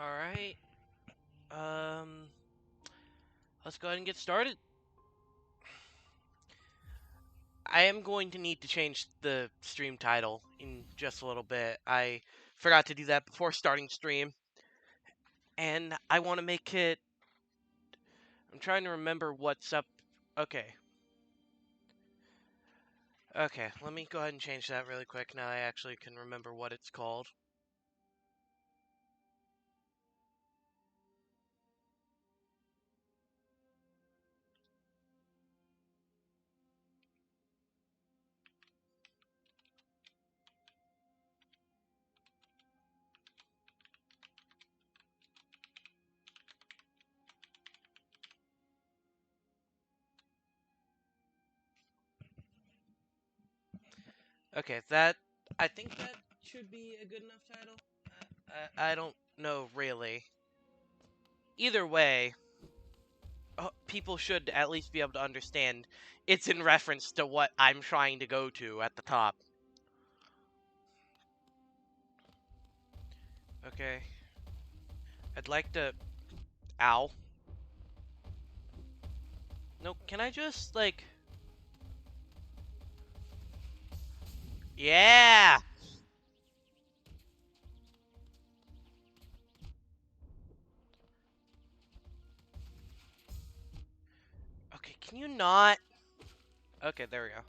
Alright. Um, let's go ahead and get started. I am going to need to change the stream title in just a little bit. I forgot to do that before starting stream. And I want to make it... I'm trying to remember what's up. Okay. Okay, let me go ahead and change that really quick. Now I actually can remember what it's called. Okay, I think that should be a good enough title. I don't know, really. Either way, people should at least be able to understand it's in reference to what I'm trying to go to at the top. Okay. I'd like to... Ow. No, can I just, like... Yeah! Okay, can you not... Okay, there we go.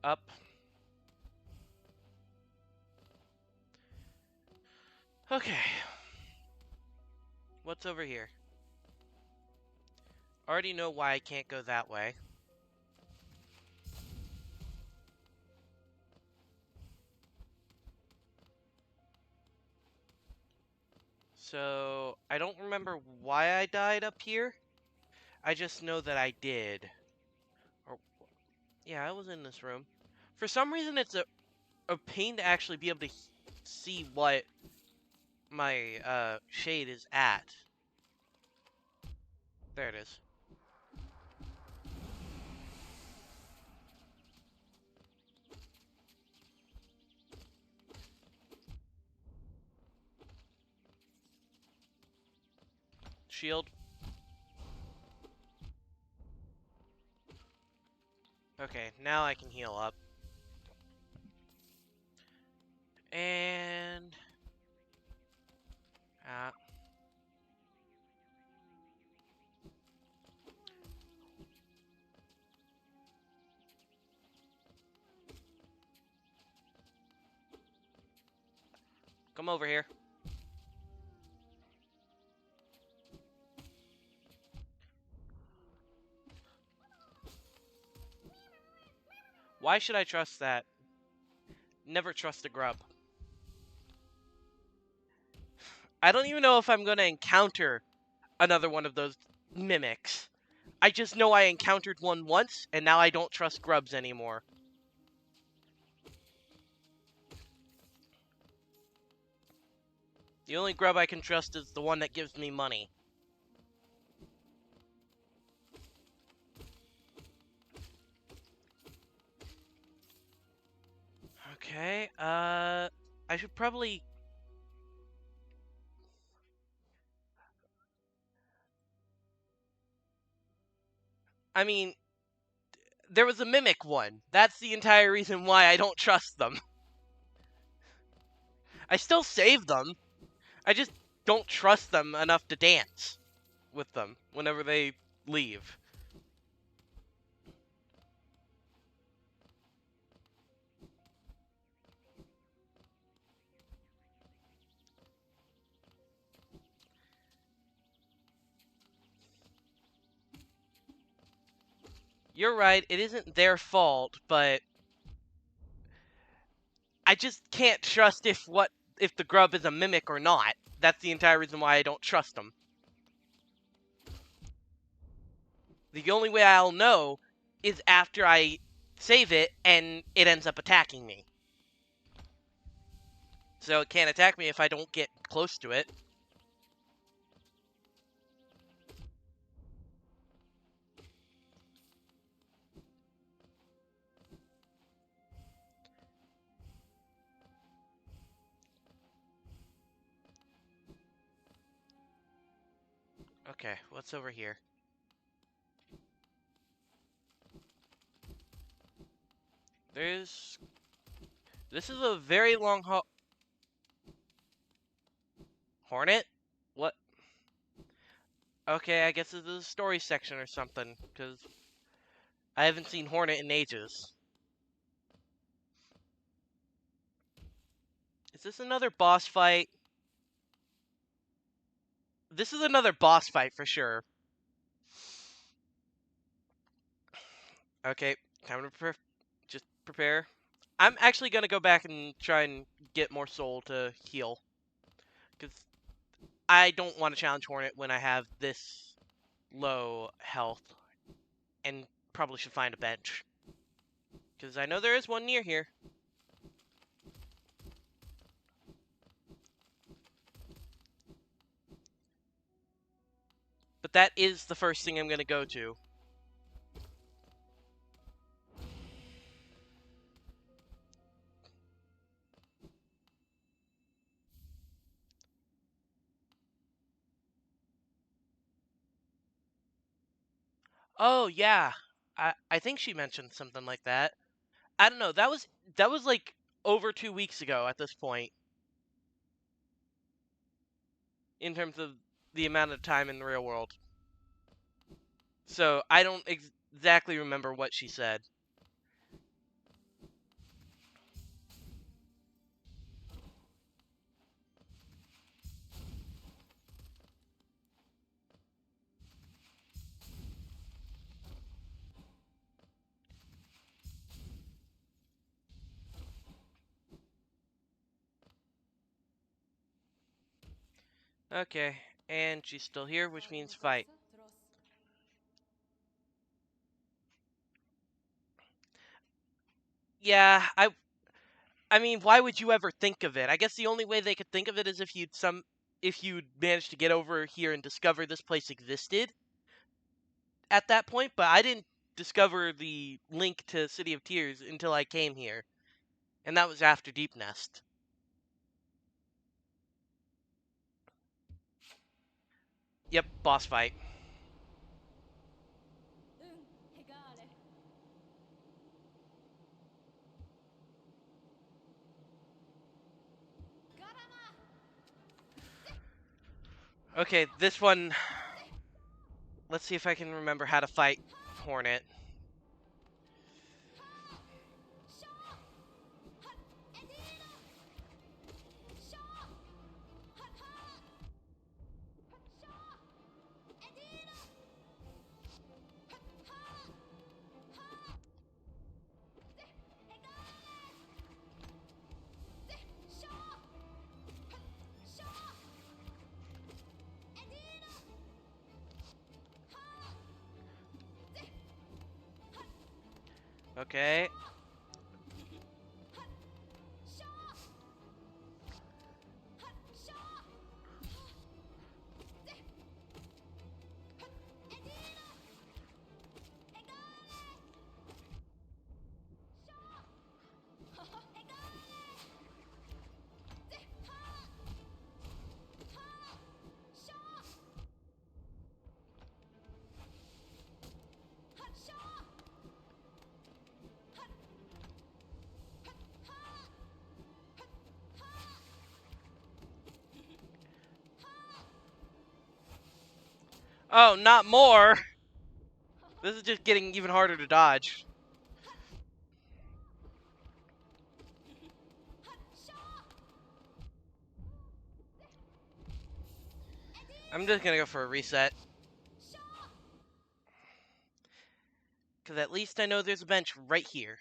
Up. Okay. What's over here? Already know why I can't go that way. So, I don't remember why I died up here. I just know that I did. Or, yeah, I was in this room. For some reason, it's a pain to actually be able to see what my shade is at. There it is. Shield. Okay, now I can heal up. And... come over here. Why should I trust that? Never trust a grub. I don't even know if I'm gonna encounter another one of those mimics. I just know I encountered one once, and now I don't trust grubs anymore. The only grub I can trust is the one that gives me money. Okay, I should probably... I mean, there was a mimic one. That's the entire reason why I don't trust them. I still save them. I just don't trust them enough to dance with them whenever they leave. You're right, it isn't their fault, but I just can't trust if the grub is a mimic or not. That's the entire reason why I don't trust them. The only way I'll know is after I save it and it ends up attacking me. So it can't attack me if I don't get close to it. Okay, what's over here? This is a very long haul. Hornet? What? Okay, I guess this is a story section or something, because I haven't seen Hornet in ages. Is this another boss fight? This is another boss fight for sure. Okay, time to just prepare. I'm actually gonna go back and try and get more soul to heal, because I don't want to challenge Hornet when I have this low health, and probably should find a bench, because I know there is one near here. But that is the first thing I'm gonna go to. Oh yeah, I think she mentioned something like that. I don't know. That was like over 2 weeks ago at this point, in terms of the amount of time in the real world. So I don't exactly remember what she said. Okay, and she's still here, which means fight. Yeah, I mean, why would you ever think of it? I guess the only way they could think of it is if you'd managed to get over here and discover this place existed at that point, but I didn't discover the link to City of Tears until I came here, and that was after Deep Nest. Yep, boss fight. Okay, this one, let's see if I can remember how to fight Hornet. Okay. Oh, not more! This is just getting even harder to dodge. I'm just gonna go for a reset. Because at least I know there's a bench right here.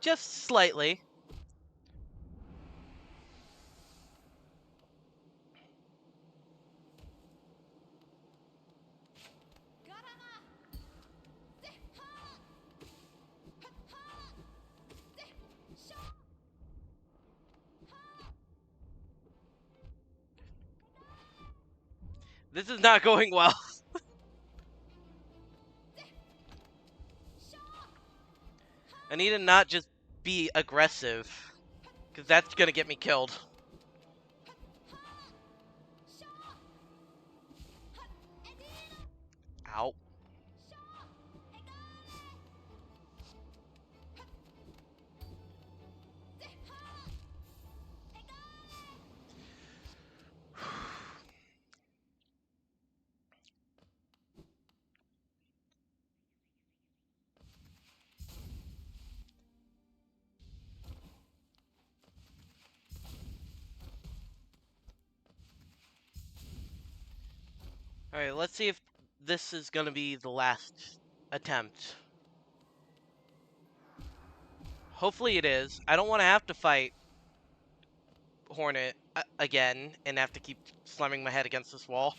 Just slightly. This is not going well. I need to not just be aggressive, because that's gonna get me killed. Ow. Alright, let's see if this is gonna be the last attempt. Hopefully it is. I don't want to have to fight Hornet again and have to keep slamming my head against this wall.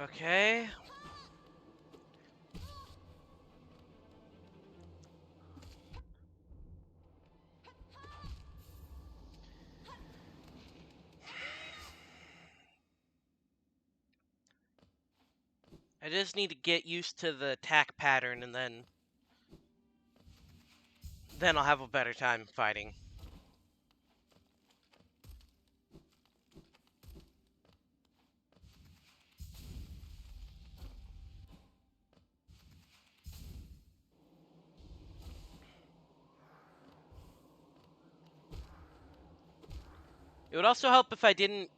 Okay. I just need to get used to the attack pattern and then I'll have a better time fighting. It would also help if I didn't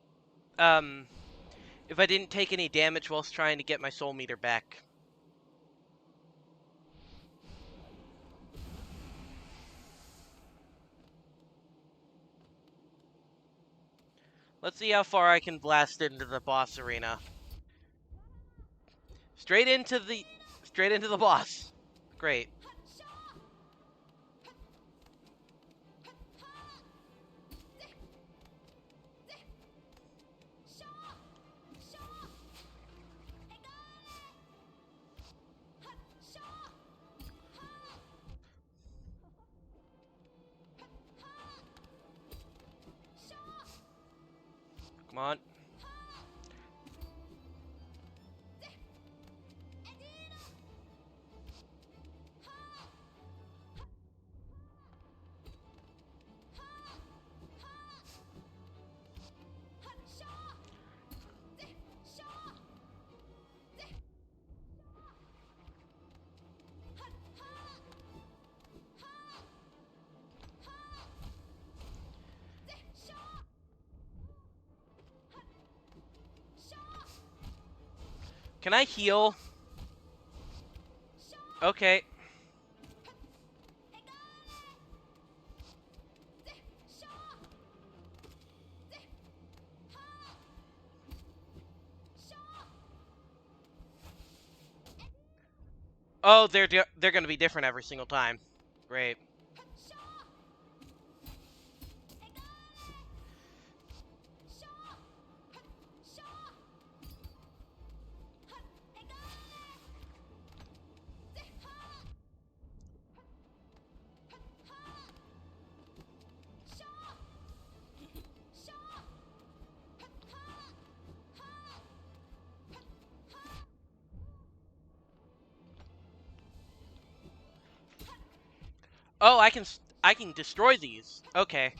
take any damage whilst trying to get my soul meter back. Let's see how far I can blast into the boss arena. Straight into the boss. Great. Come on. Can I heal? Okay. Oh, they're going to be different every single time. Great. Oh, I can destroy these. Okay.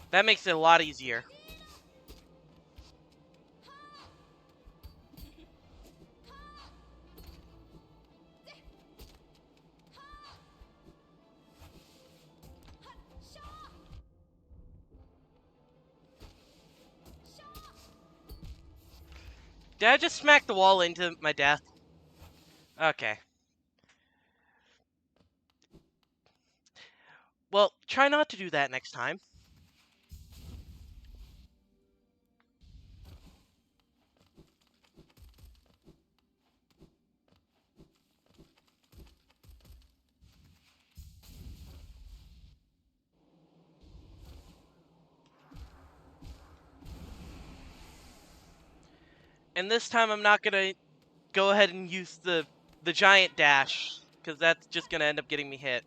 That makes it a lot easier. Did I just smack the wall into my death? Okay. Well, try not to do that next time. And this time I'm not gonna go ahead and use the giant dash, because that's just gonna end up getting me hit.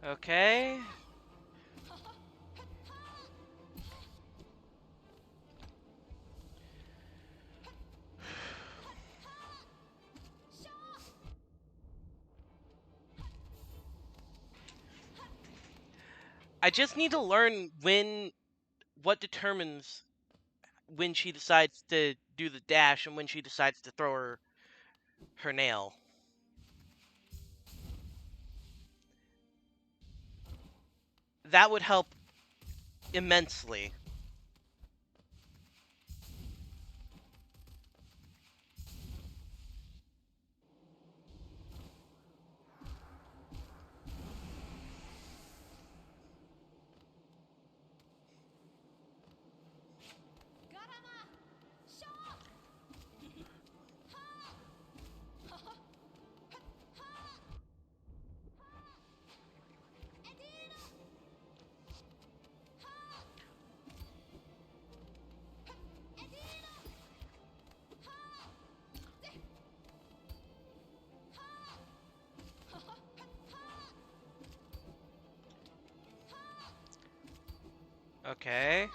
Okay. I just need to learn what determines when she decides to do the dash and when she decides to throw her nail. That would help immensely. Okay.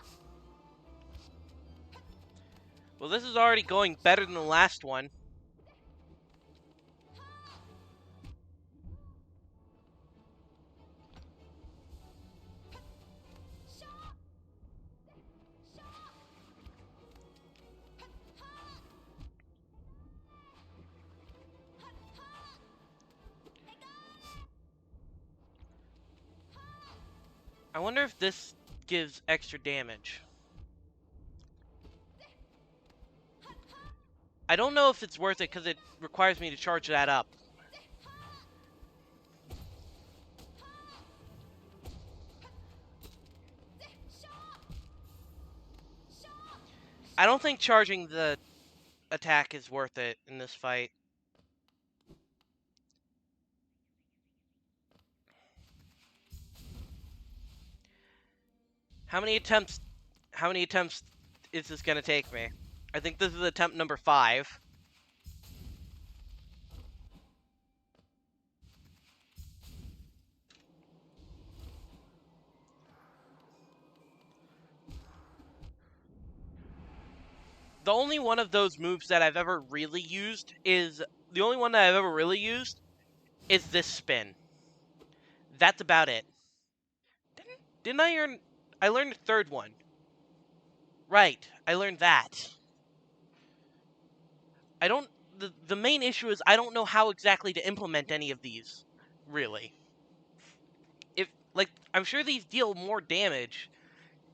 Well, this is already going better than the last one. I wonder if this gives extra damage. I don't know if it's worth it because it requires me to charge that up. I don't think charging the attack is worth it in this fight. How many attempts is this gonna take me? I think this is attempt number 5. The only one of those moves that I've ever really used is this spin. That's about it. Didn't I learned a third one. Right, I learned that. I don't the main issue is I don't know how exactly to implement any of these, really. If like I'm sure these deal more damage.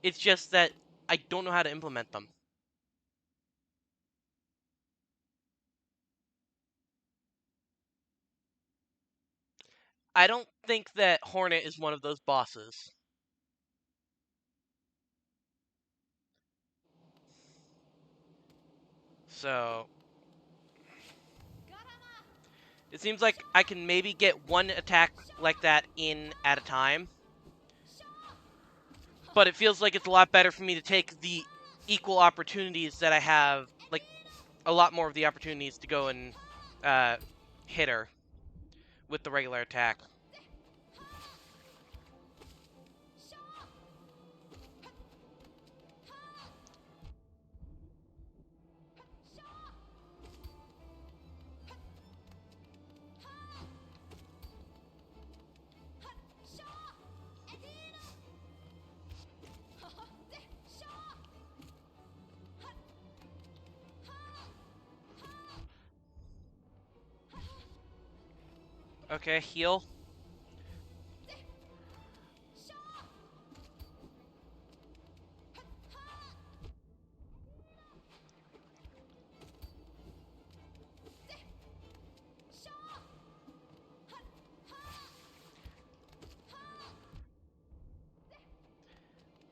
It's just that I don't know how to implement them. I don't think that Hornet is one of those bosses. So it seems like I can maybe get one attack like that in at a time. But it feels like it's a lot better for me to take the equal opportunities that I have, like a lot more of the opportunities to go and hit her with the regular attack. Okay, heal.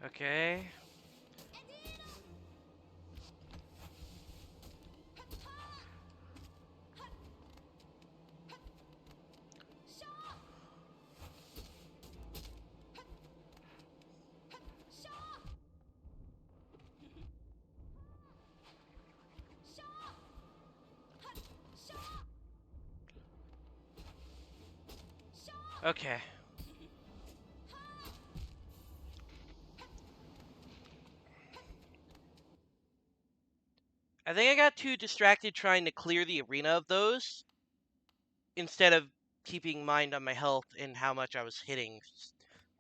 Okay. Okay. I think I got too distracted trying to clear the arena of those instead of keeping mind on my health and how much I was hitting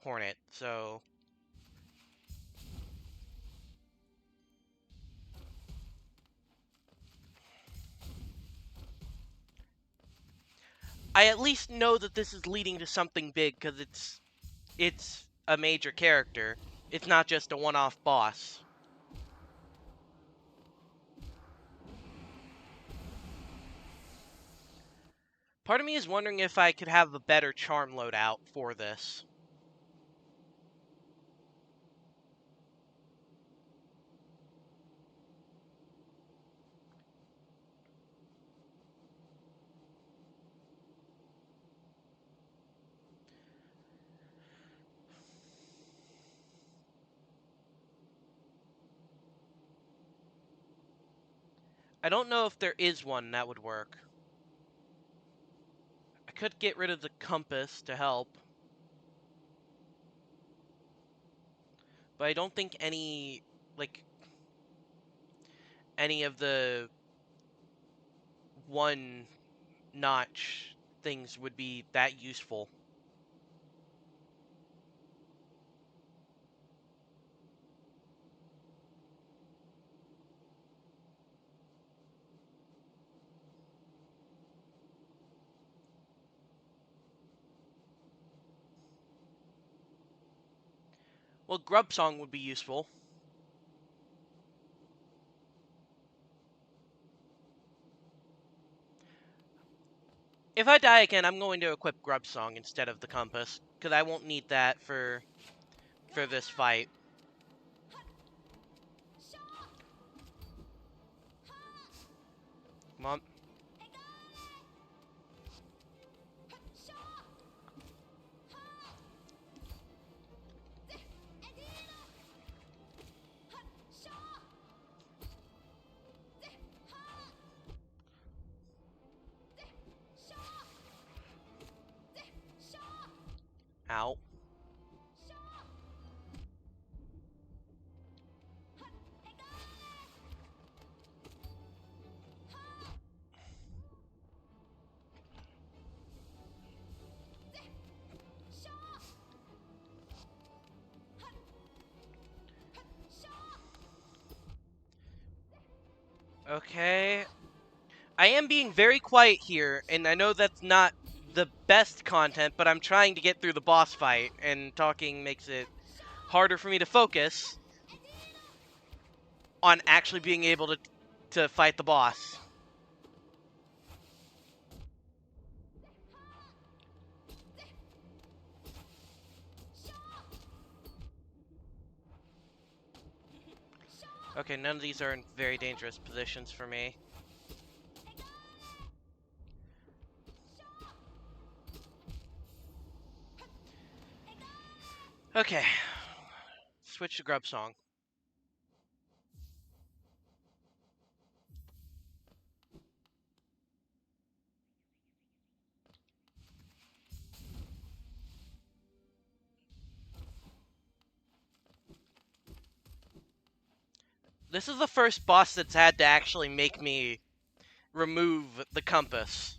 Hornet. So I at least know that this is leading to something big because it's a major character. It's not just a one-off boss. Part of me is wondering if I could have a better charm loadout for this. I don't know if there is one that would work. I could get rid of the compass to help. But I don't think any of the one notch things would be that useful. Well, Grub Song would be useful. If I die again, I'm going to equip Grub Song instead of the compass, because I won't need that for this fight. Come on. Ow. Okay. I am being very quiet here, and I know that's not the best content, but I'm trying to get through the boss fight, and talking makes it harder for me to focus on actually being able to fight the boss. Okay, none of these are in very dangerous positions for me. Okay. Switch to Grub Song. This is the first boss that's had to actually make me remove the compass.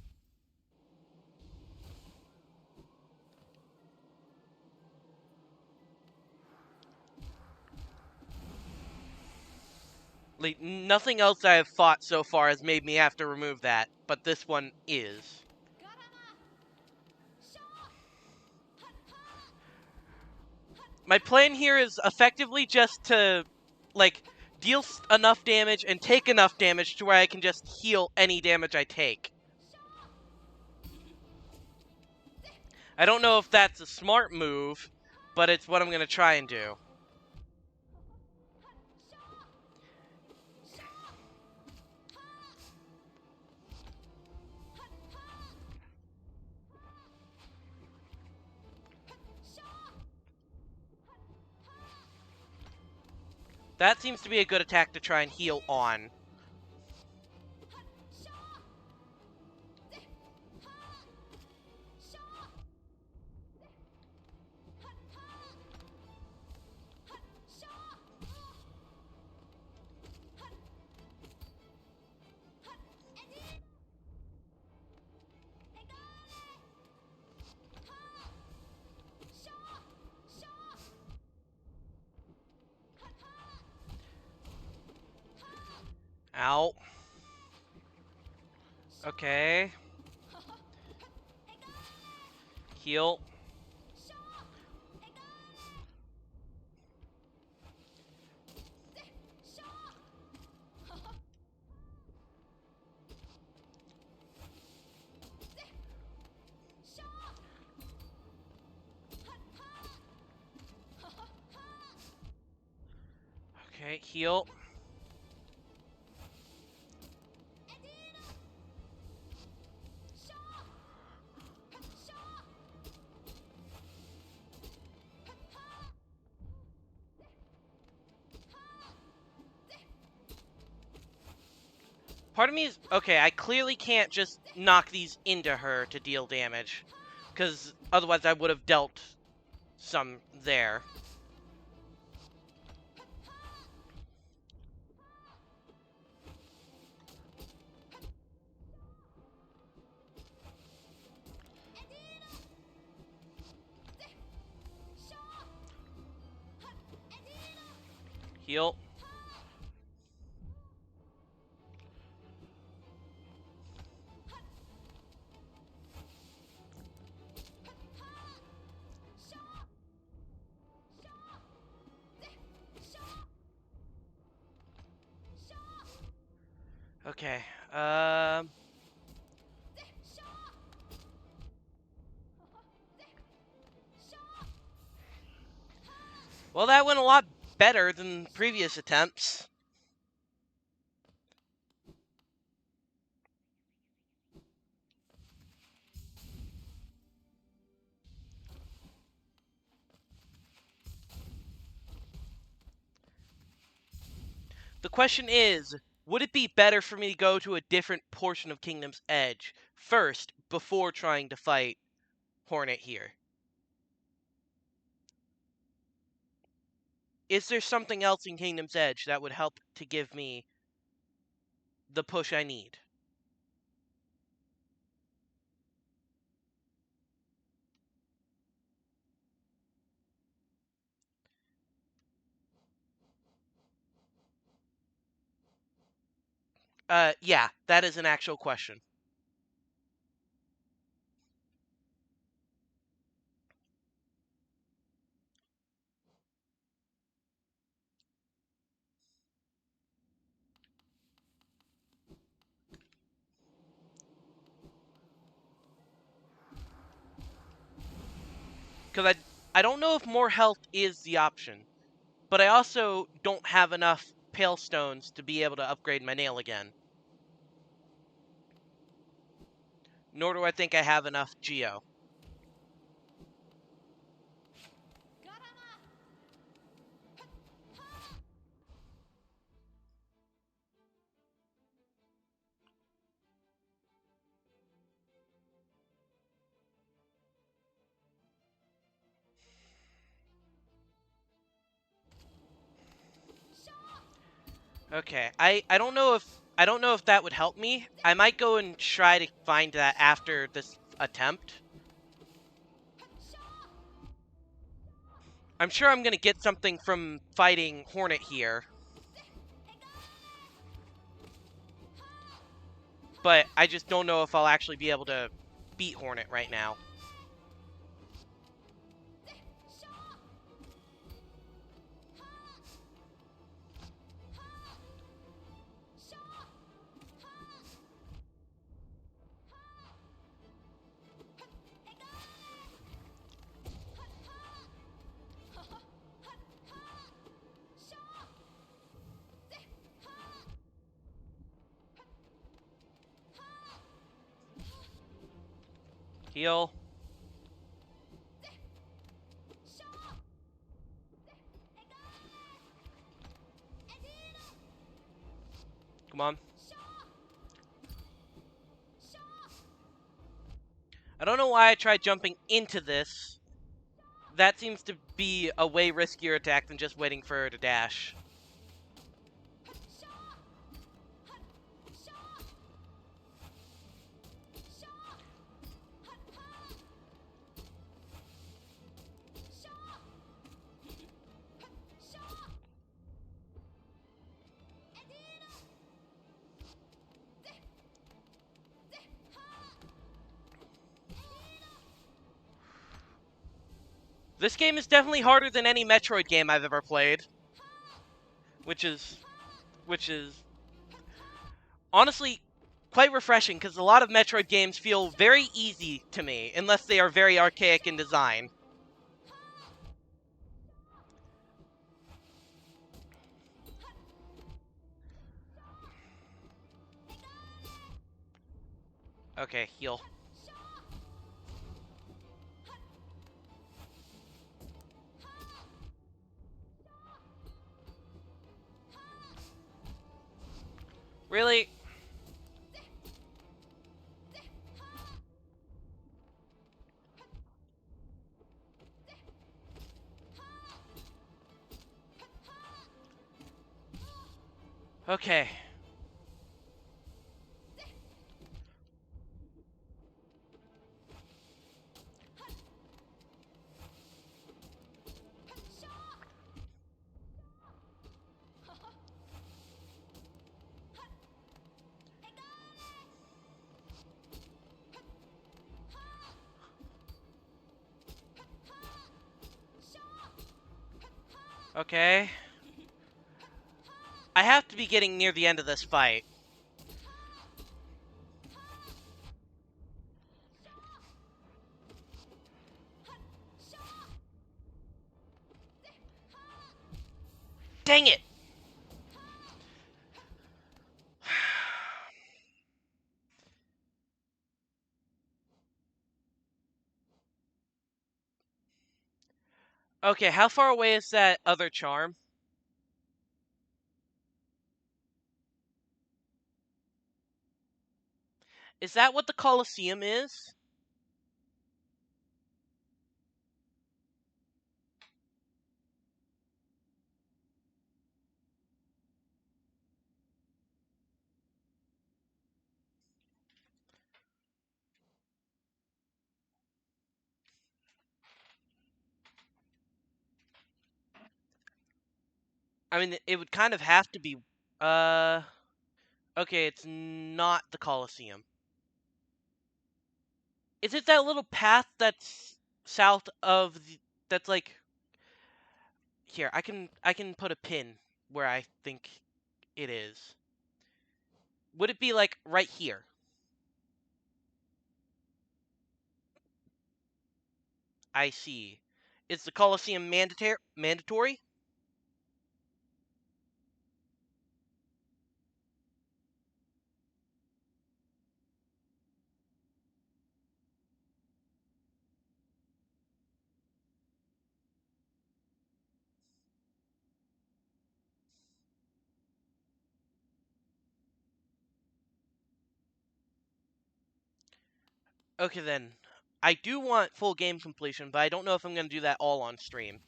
Like, nothing else I have fought so far has made me have to remove that, but this one is. My plan here is effectively just to, like, deal enough damage and take enough damage to where I can just heal any damage I take. I don't know if that's a smart move, but it's what I'm going to try and do. That seems to be a good attack to try and heal on. Ow. Okay. Heal. Okay, heal. Part of me is, okay, I clearly can't just knock these into her to deal damage, because otherwise I would have dealt some there. Heal. Okay, well, that went a lot better than previous attempts. The question is, would it be better for me to go to a different portion of Kingdom's Edge first before trying to fight Hornet here? Is there something else in Kingdom's Edge that would help to give me the push I need? Yeah, that is an actual question. Because I don't know if more health is the option, but I also don't have enough pale stones to be able to upgrade my nail again. Nor do I think I have enough geo. Okay, I don't know if that would help me. I might go and try to find that after this attempt. I'm sure I'm gonna get something from fighting Hornet here. But I just don't know if I'll actually be able to beat Hornet right now. Heal. Come on. I don't know why I tried jumping into this. That seems to be a way riskier attack than just waiting for her to dash. This game is definitely harder than any Metroid game I've ever played. Which is honestly quite refreshing, because a lot of Metroid games feel very easy to me, unless they are very archaic in design. Okay, heal. Really? Okay. Okay. I have to be getting near the end of this fight. Dang it! Okay, how far away is that other charm? Is that what the Colosseum is? I mean, it would kind of have to be... Okay, it's not the Colosseum. Is it that little path that's south of the... That's like... Here, I can put a pin where I think it is. Would it be, like, right here? I see. Is the Colosseum mandatory? Okay, then. I do want full game completion, but I don't know if I'm going to do that all on stream.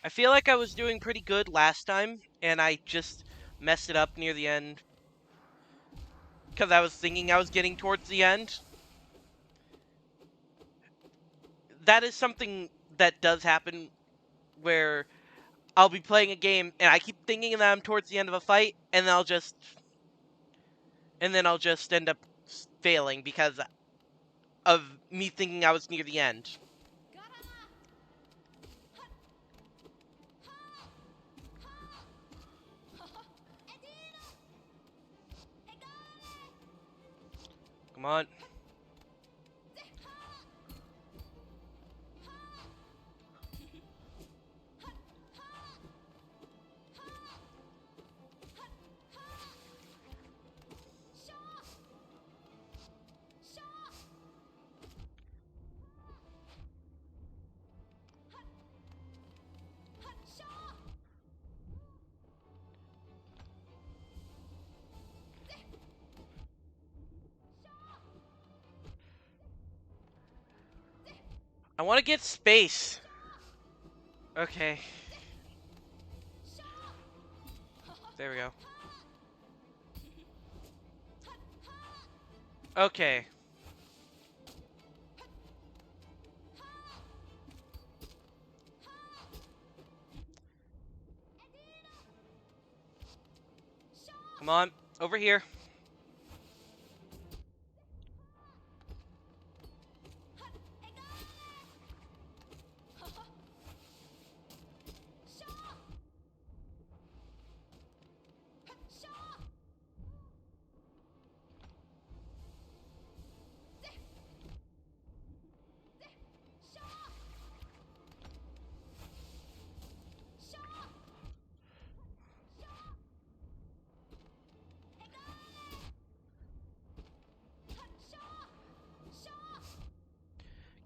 I feel like I was doing pretty good last time, and I just messed it up near the end. Because I was thinking I was getting towards the end. That is something that does happen where I'll be playing a game and I keep thinking that I'm towards the end of a fight, and then I'll just end up failing because of me thinking I was near the end. Come on. I want to get space. Okay. There we go. Okay. Come on. Over here.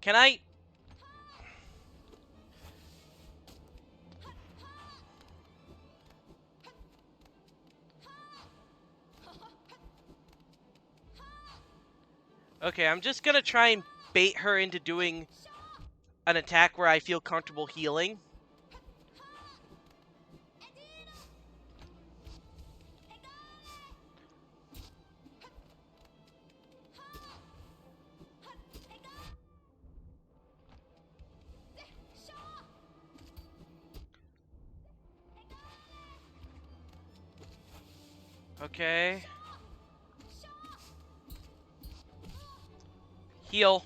Can I... Okay, I'm just gonna try and bait her into doing an attack where I feel comfortable healing. Okay. Heal.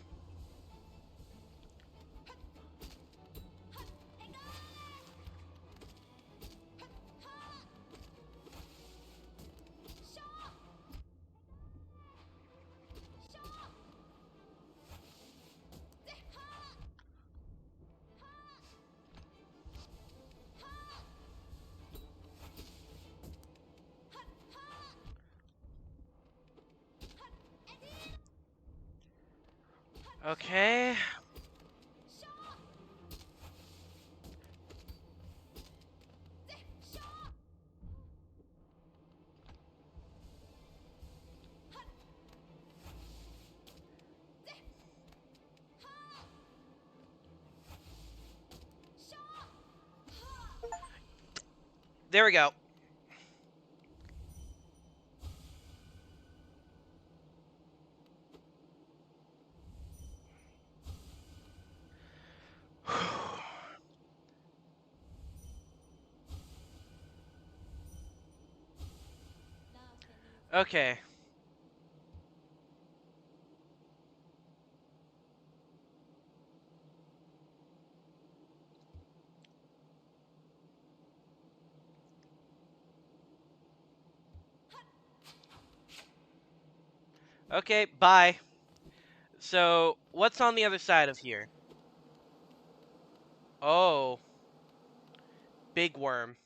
Okay. There we go. Okay. Okay, bye. So, what's on the other side of here? Oh. Big worm.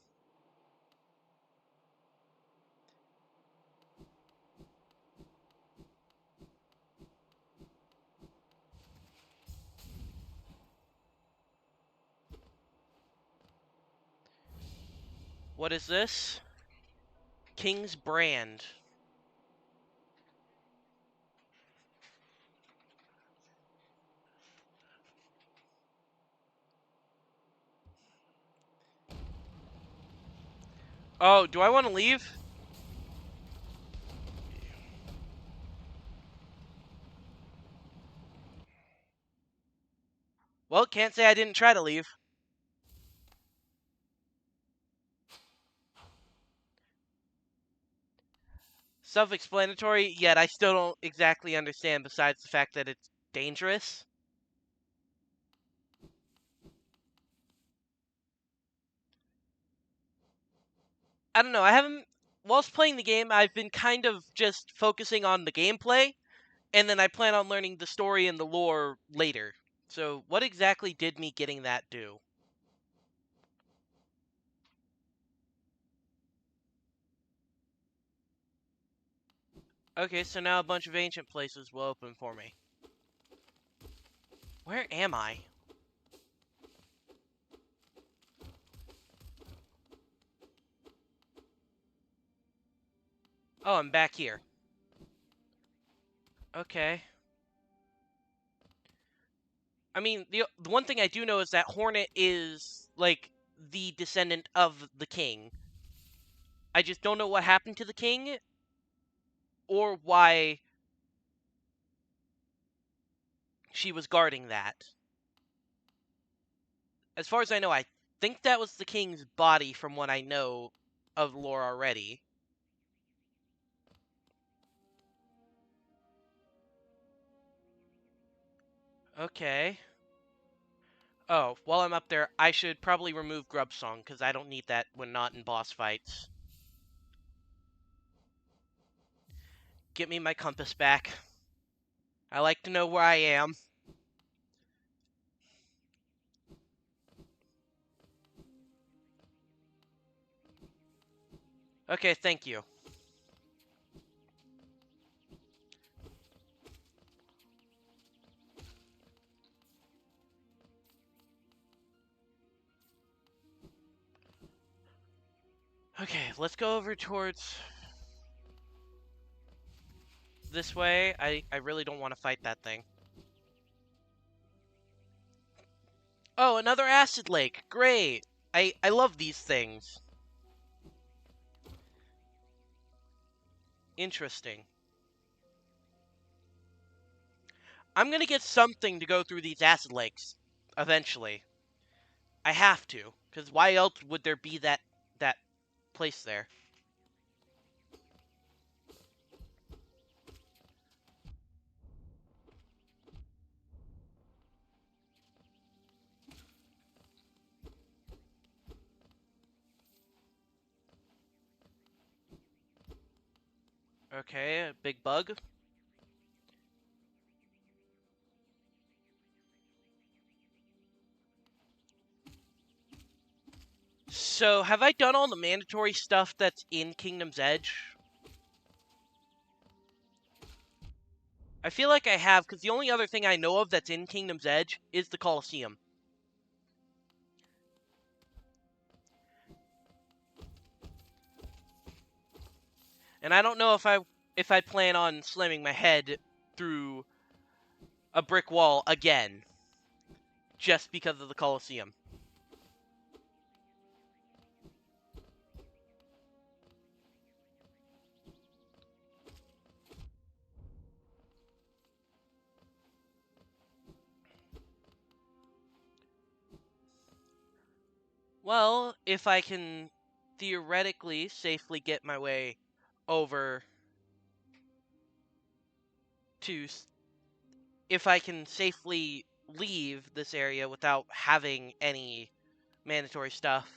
What is this? King's Brand. Oh, do I want to leave? Well, can't say I didn't try to leave. Self-explanatory, yet I still don't exactly understand besides the fact that it's dangerous. I don't know, I haven't... Whilst playing the game, I've been kind of just focusing on the gameplay, and then I plan on learning the story and the lore later. So, what exactly did me getting that do? Okay, so now a bunch of ancient places will open for me. Where am I? Oh, I'm back here. Okay. I mean, the one thing I do know is that Hornet is, like, the descendant of the king. I just don't know what happened to the king, or why she was guarding that. As far as I know, I think that was the king's body from what I know of lore already. Okay. Oh, while I'm up there, I should probably remove Grub Song, because I don't need that when not in boss fights. Get me my compass back. I like to know where I am. Okay, thank you. Okay, let's go over towards this way. I really don't want to fight that thing. Oh, another acid lake. Great. I love these things. Interesting. I'm gonna get something to go through these acid lakes eventually. I have to, because why else would there be that place there? Okay, a big bug. So, have I done all the mandatory stuff that's in Kingdom's Edge? I feel like I have, because the only other thing I know of that's in Kingdom's Edge is the Colosseum. And I don't know if I plan on slamming my head through a brick wall again, just because of the Colosseum. Well, if I can theoretically safely get my way over to... If I can safely leave this area without having any mandatory stuff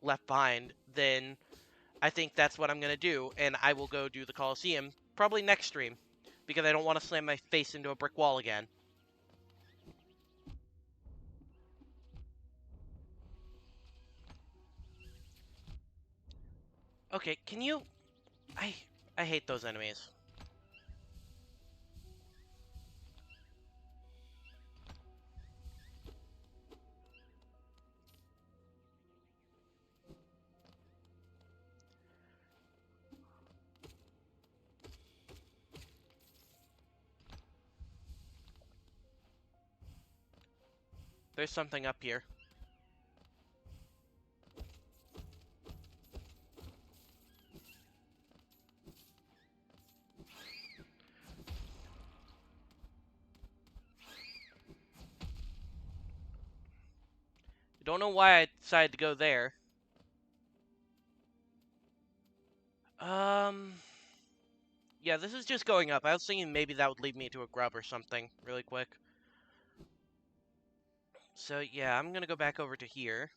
left behind, then I think that's what I'm going to do, and I will go do the Colosseum, probably next stream, because I don't want to slam my face into a brick wall again. Okay, can you... I I hate those enemies. There's something up here. Don't know why I decided to go there. Yeah, this is just going up. I was thinking maybe that would lead me to a grub or something really quick. So yeah, I'm gonna go back over to here.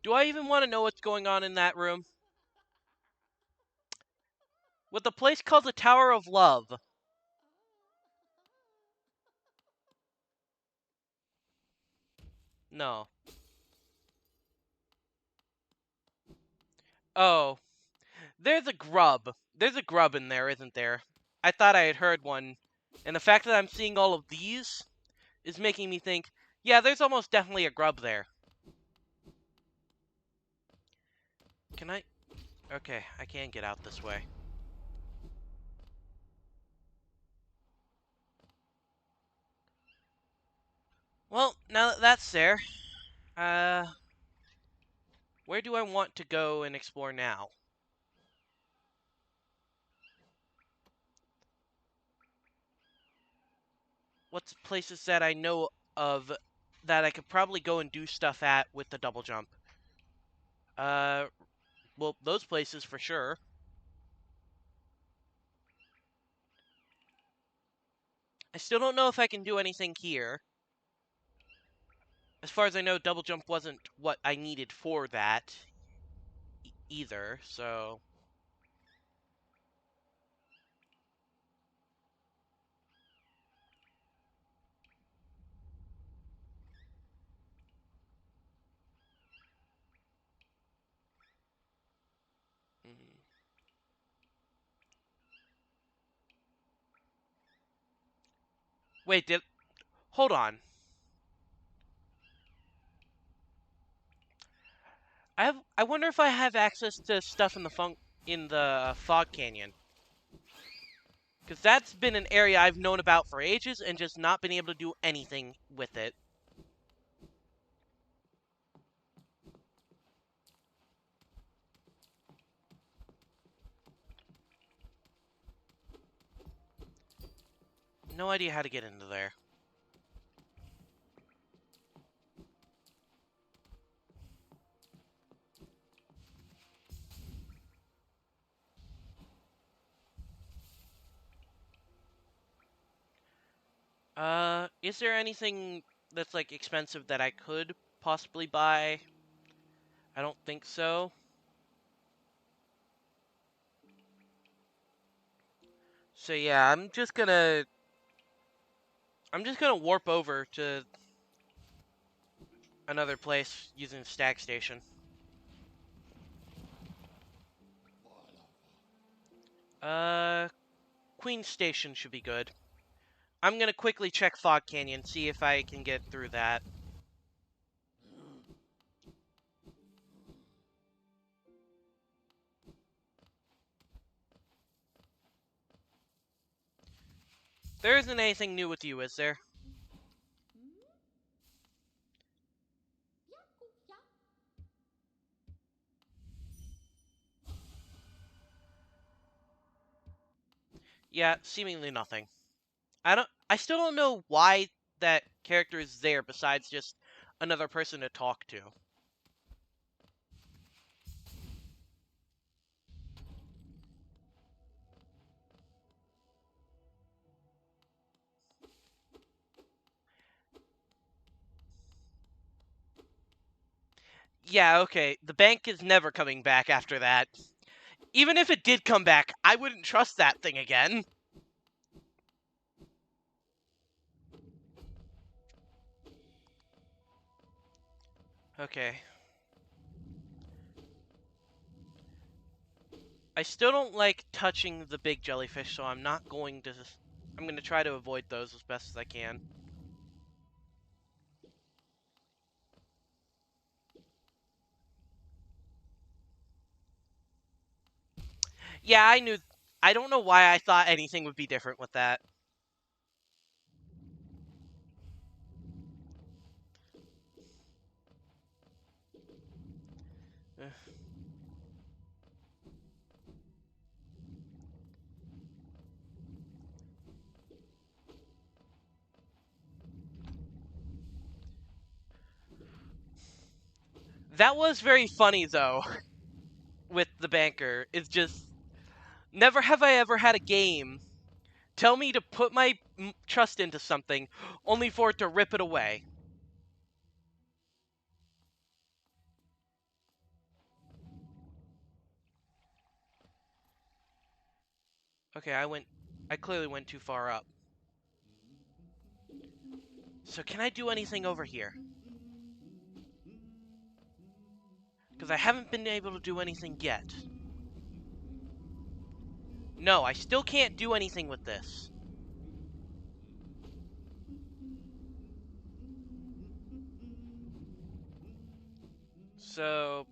Do I even want to know what's going on in that room? With the place called the Tower of Love. No. Oh, there's a grub. There's a grub in there, isn't there? I thought I had heard one. And the fact that I'm seeing all of these is making me think, yeah, there's almost definitely a grub there. Can I? Okay, I can get out this way. Well, now that that's there, where do I want to go and explore now? What's places that I know of that I could probably go and do stuff at with the double jump? Uh, well, those places for sure. I still don't know if I can do anything here. As far as I know, double jump wasn't what I needed for that either, so... Mm. Wait, did... Hold on. I wonder if I have access to stuff in the fog canyon. Because that's been an area I've known about for ages and just not been able to do anything with it. No idea how to get into there. Is there anything that's, like, expensive that I could possibly buy? I don't think so. So yeah, I'm just gonna warp over to another place using the stag station. Uh, Queen Station should be good. I'm gonna quickly check Fog Canyon, see if I can get through that. There isn't anything new with you, is there? Yeah, seemingly nothing. I still don't know why that character is there besides just another person to talk to. Yeah, okay, the bank is never coming back after that. Even if it did come back, I wouldn't trust that thing again. Okay. I still don't like touching the big jellyfish, so I'm not going to... I'm going to try to avoid those as best as I can. Yeah, I don't know why I thought anything would be different with that. That was very funny, though, with the banker. It's just, never have I ever had a game tell me to put my trust into something, only for it to rip it away. Okay, I clearly went too far up. So can I do anything over here? Because I haven't been able to do anything yet. No, I still can't do anything with this. So,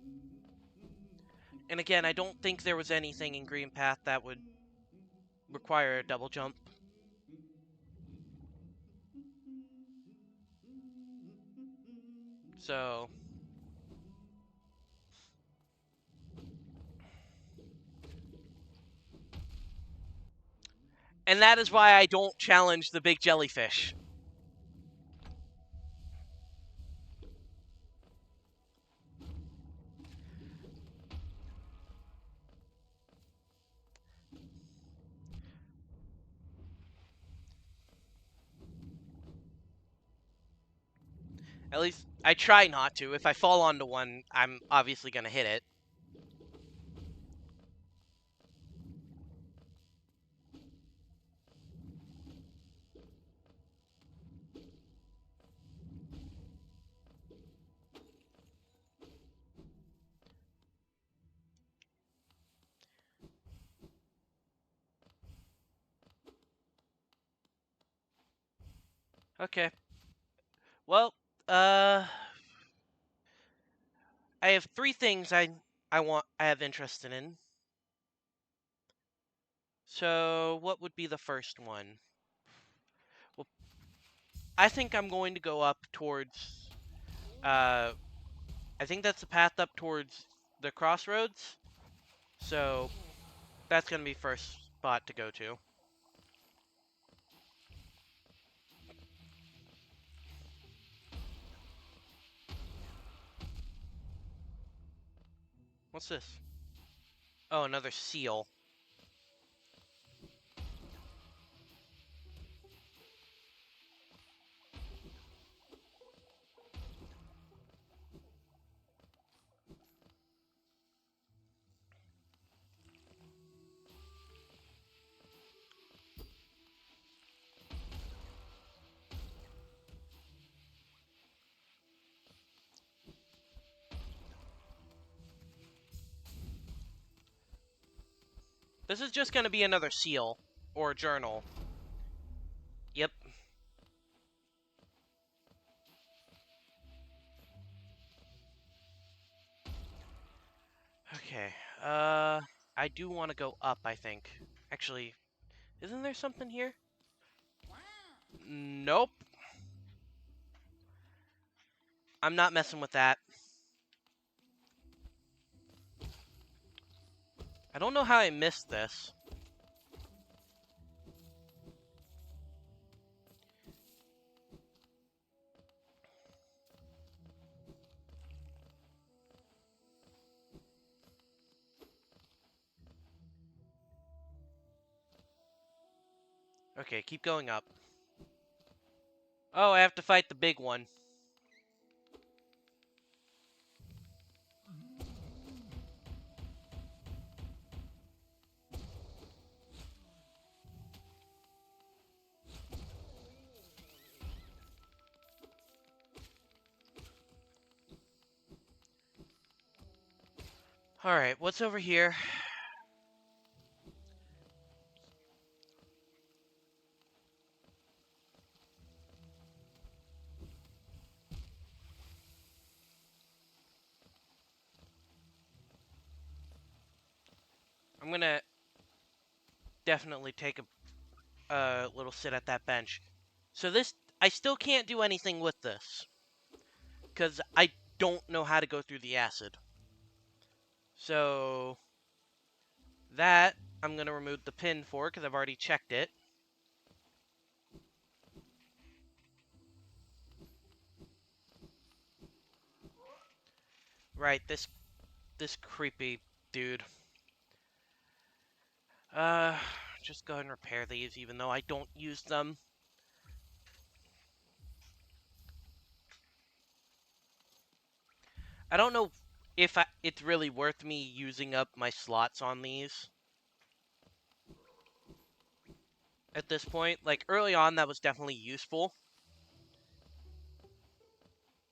and again, I don't think there was anything in Green Path that would require a double jump. So, and that is why I don't challenge the big jellyfish. At least I try not to. If I fall onto one, I'm obviously going to hit it. Okay. Well, I have three things I have interest in. So, what would be the first one? Well, I think I'm going to go up towards I think that's the path up towards the crossroads. So, that's going to be first spot to go to. What's this? Oh, another seal. This is just going to be another seal or journal. Yep. Okay. I do want to go up, I think. Actually, isn't there something here? Nope. I'm not messing with that. I don't know how I missed this. Okay, keep going up. Oh, I have to fight the big one. Alright, what's over here? I'm gonna... definitely take a little sit at that bench. So this, I still can't do anything with this. Because I don't know how to go through the acid. So that I'm going to remove the pin for because I've already checked it. Right, this creepy dude. Uh, just go ahead and repair these even though I don't use them. I don't know if it's really worth me using up my slots on these at this point. Like, early on, that was definitely useful.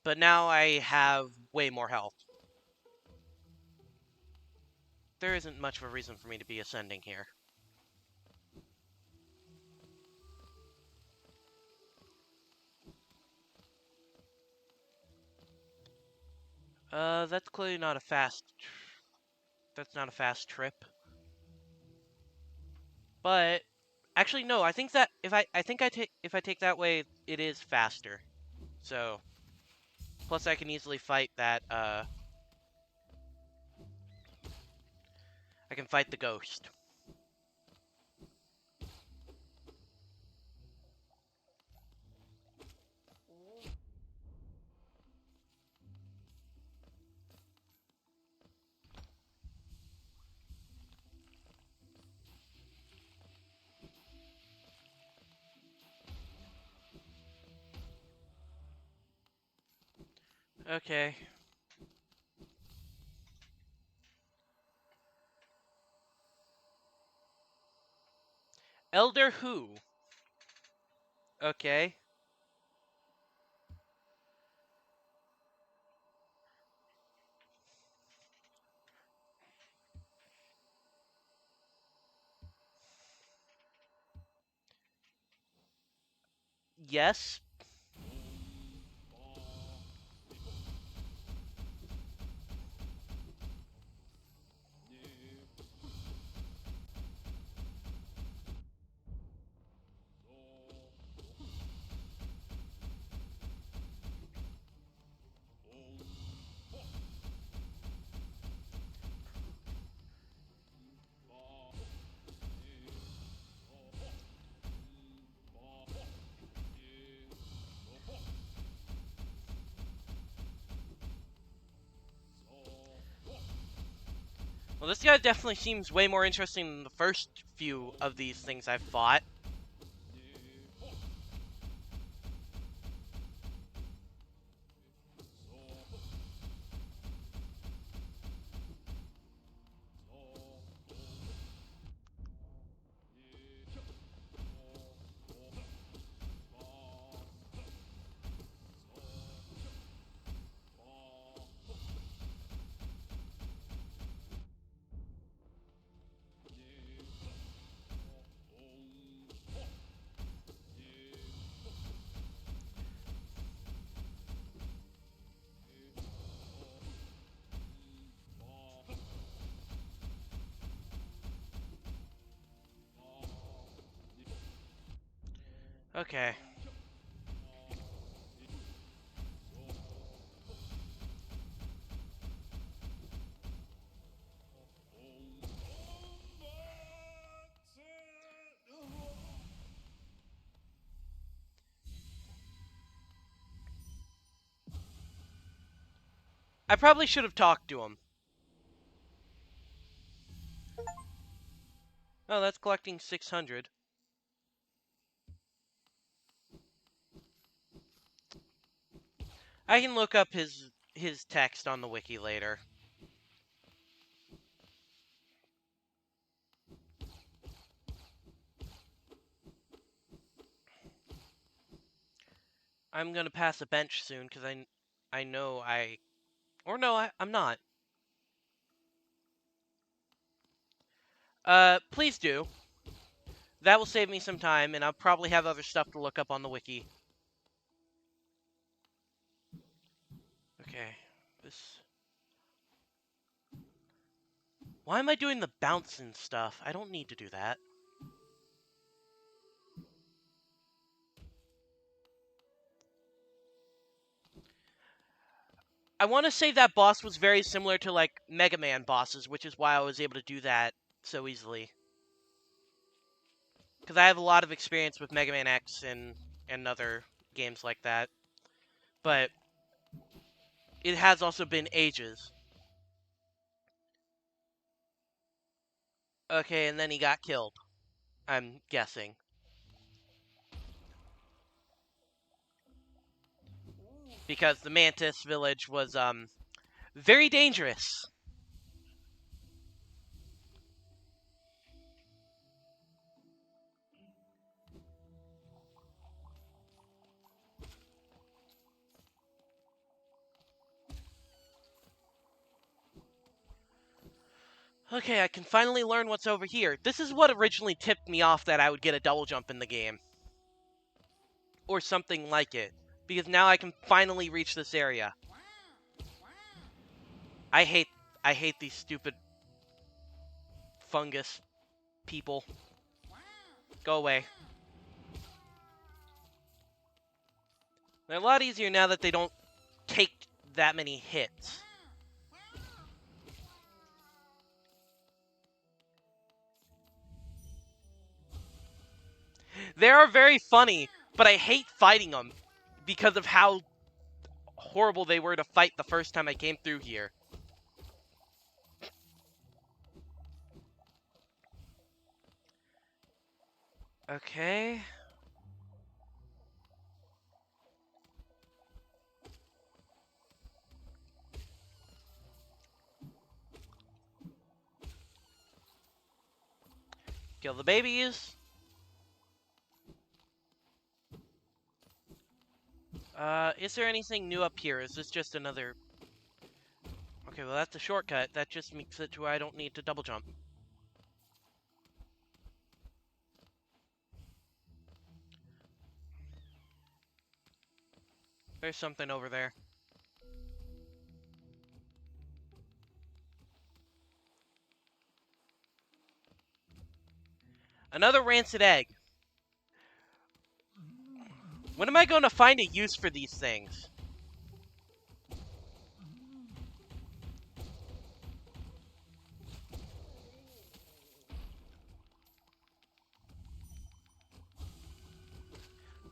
But now I have way more health. There isn't much of a reason for me to be ascending here. That's clearly not a fast... That's not a fast trip. But... Actually, no, I think that if I take that way, it is faster. So... Plus, I can easily fight that, I can fight the ghost. Okay. Elder who? Okay. Yes. Well, this guy definitely seems way more interesting than the first few of these things I've fought. Okay. I probably should have talked to him. Oh, that's collecting 600. I can look up his text on the wiki later. I'm gonna pass a bench soon because I know I... Or no, I'm not. Please do. That will save me some time, and I'll probably have other stuff to look up on the wiki. Okay, this... Why am I doing the bouncing stuff? I don't need to do that. I want to say that boss was very similar to, like, Mega Man bosses, which is why I was able to do that so easily. Because I have a lot of experience with Mega Man X and other games like that. But it has also been ages. Okay, and then he got killed, I'm guessing. Because the Mantis village was, very dangerous. Okay, I can finally learn what's over here. This is what originally tipped me off that I would get a double jump in the game. Or something like it. Because now I can finally reach this area. I hate these stupid fungus people. Go away. They're a lot easier now that they don't take that many hits. They are very funny, but I hate fighting them because of how horrible they were to fight the first time I came through here. Okay. Kill the babies. Is there anything new up here? Is this just another... Okay, well that's a shortcut. That just makes it to where I don't need to double jump. There's something over there. Another rancid egg. When am I going to find a use for these things?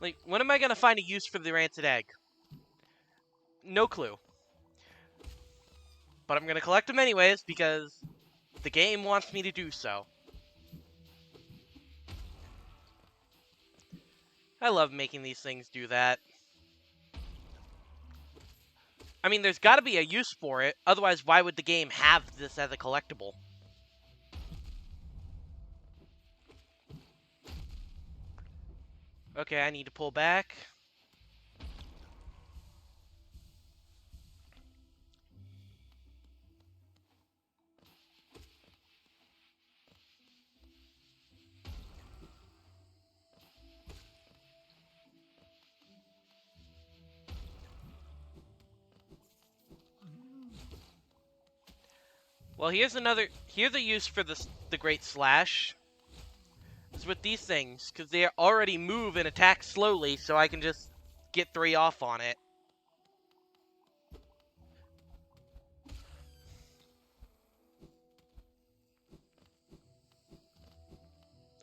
Like, when am I going to find a use for the rancid egg? No clue. But I'm going to collect them anyways because the game wants me to do so. I love making these things do that. I mean, there's got to be a use for it. Otherwise, why would the game have this as a collectible? Okay, I need to pull back. Well, here's a use for the Great Slash. Is with these things, because they already move and attack slowly, so I can just get 3 off on it.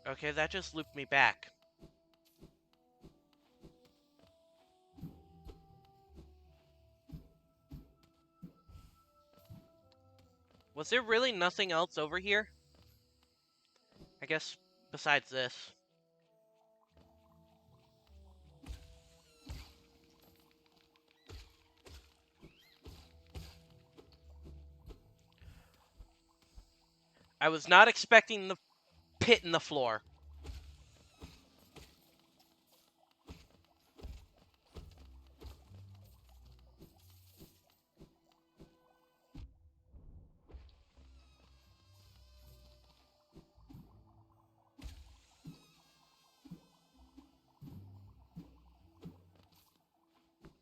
Okay, that just looped me back. Was there really nothing else over here? I guess besides this. I was not expecting the pit in the floor.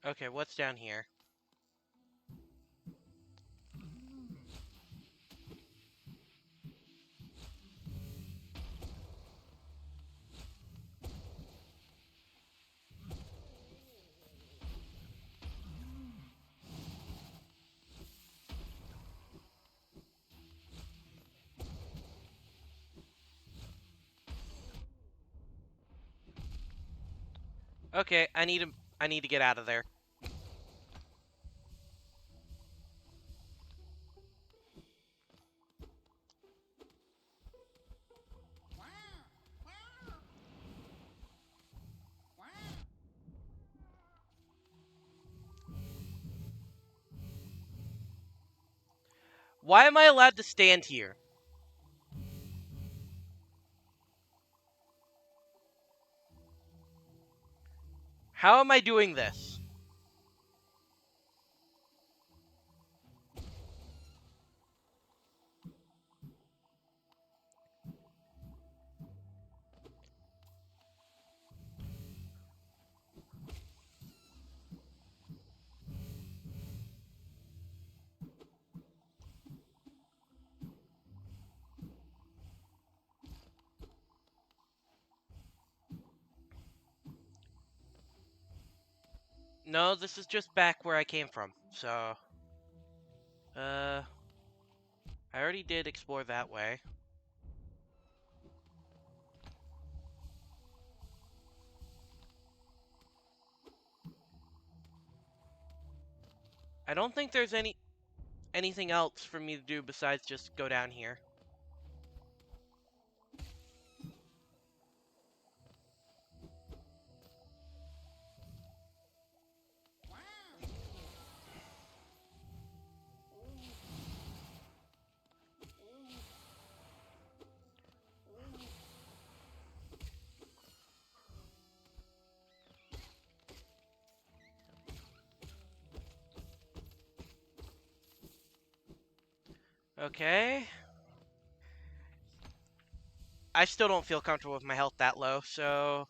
Okay, what's down here? Okay, I need to get out of there. Why am I allowed to stand here? How am I doing this? No, this is just back where I came from. So, I already did explore that way. I don't think there's anything else for me to do besides just go down here. Okay. I still don't feel comfortable with my health that low, so...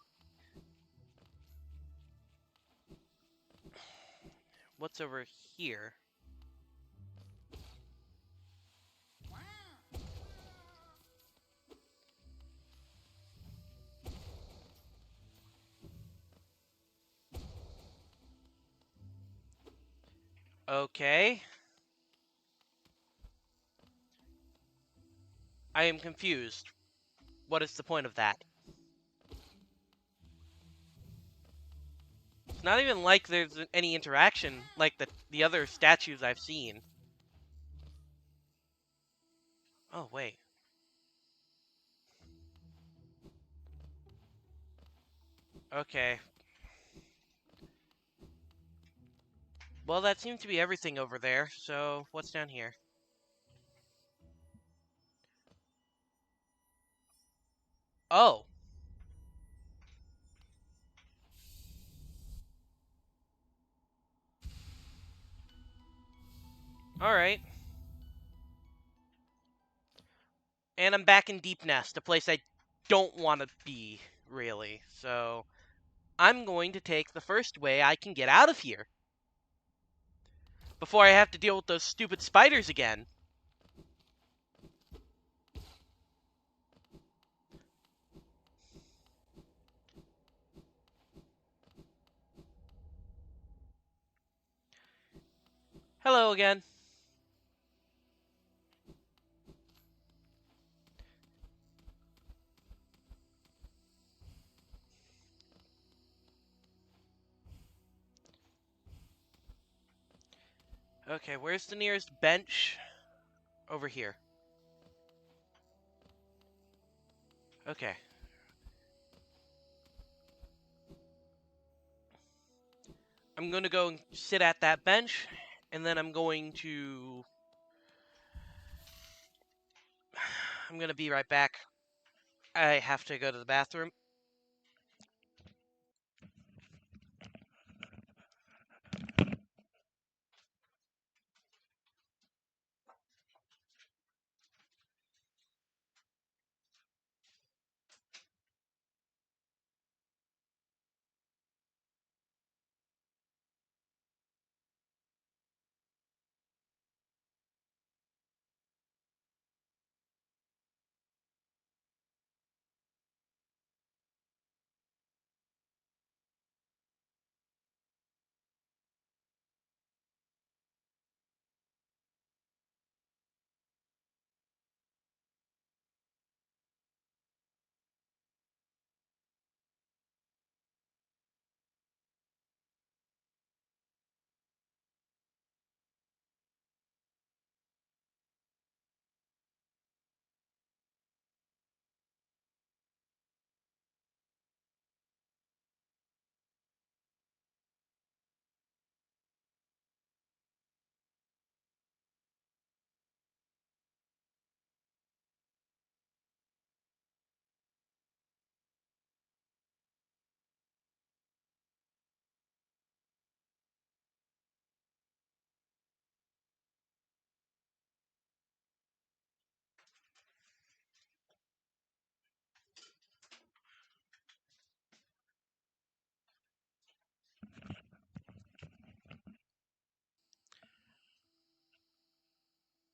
What's over here? Okay. I am confused. What is the point of that? It's not even like there's any interaction like the other statues I've seen. Oh, wait. Okay. Well, that seems to be everything over there, so what's down here? Oh. Alright. And I'm back in Deep Nest, a place I don't want to be, really. So, I'm going to take the first way I can get out of here. Before I have to deal with those stupid spiders again. Hello again. Okay, where's the nearest bench? Over here. Okay. I'm going to go and sit at that bench, and then I'm going to... I'm going to be right back. I have to go to the bathroom.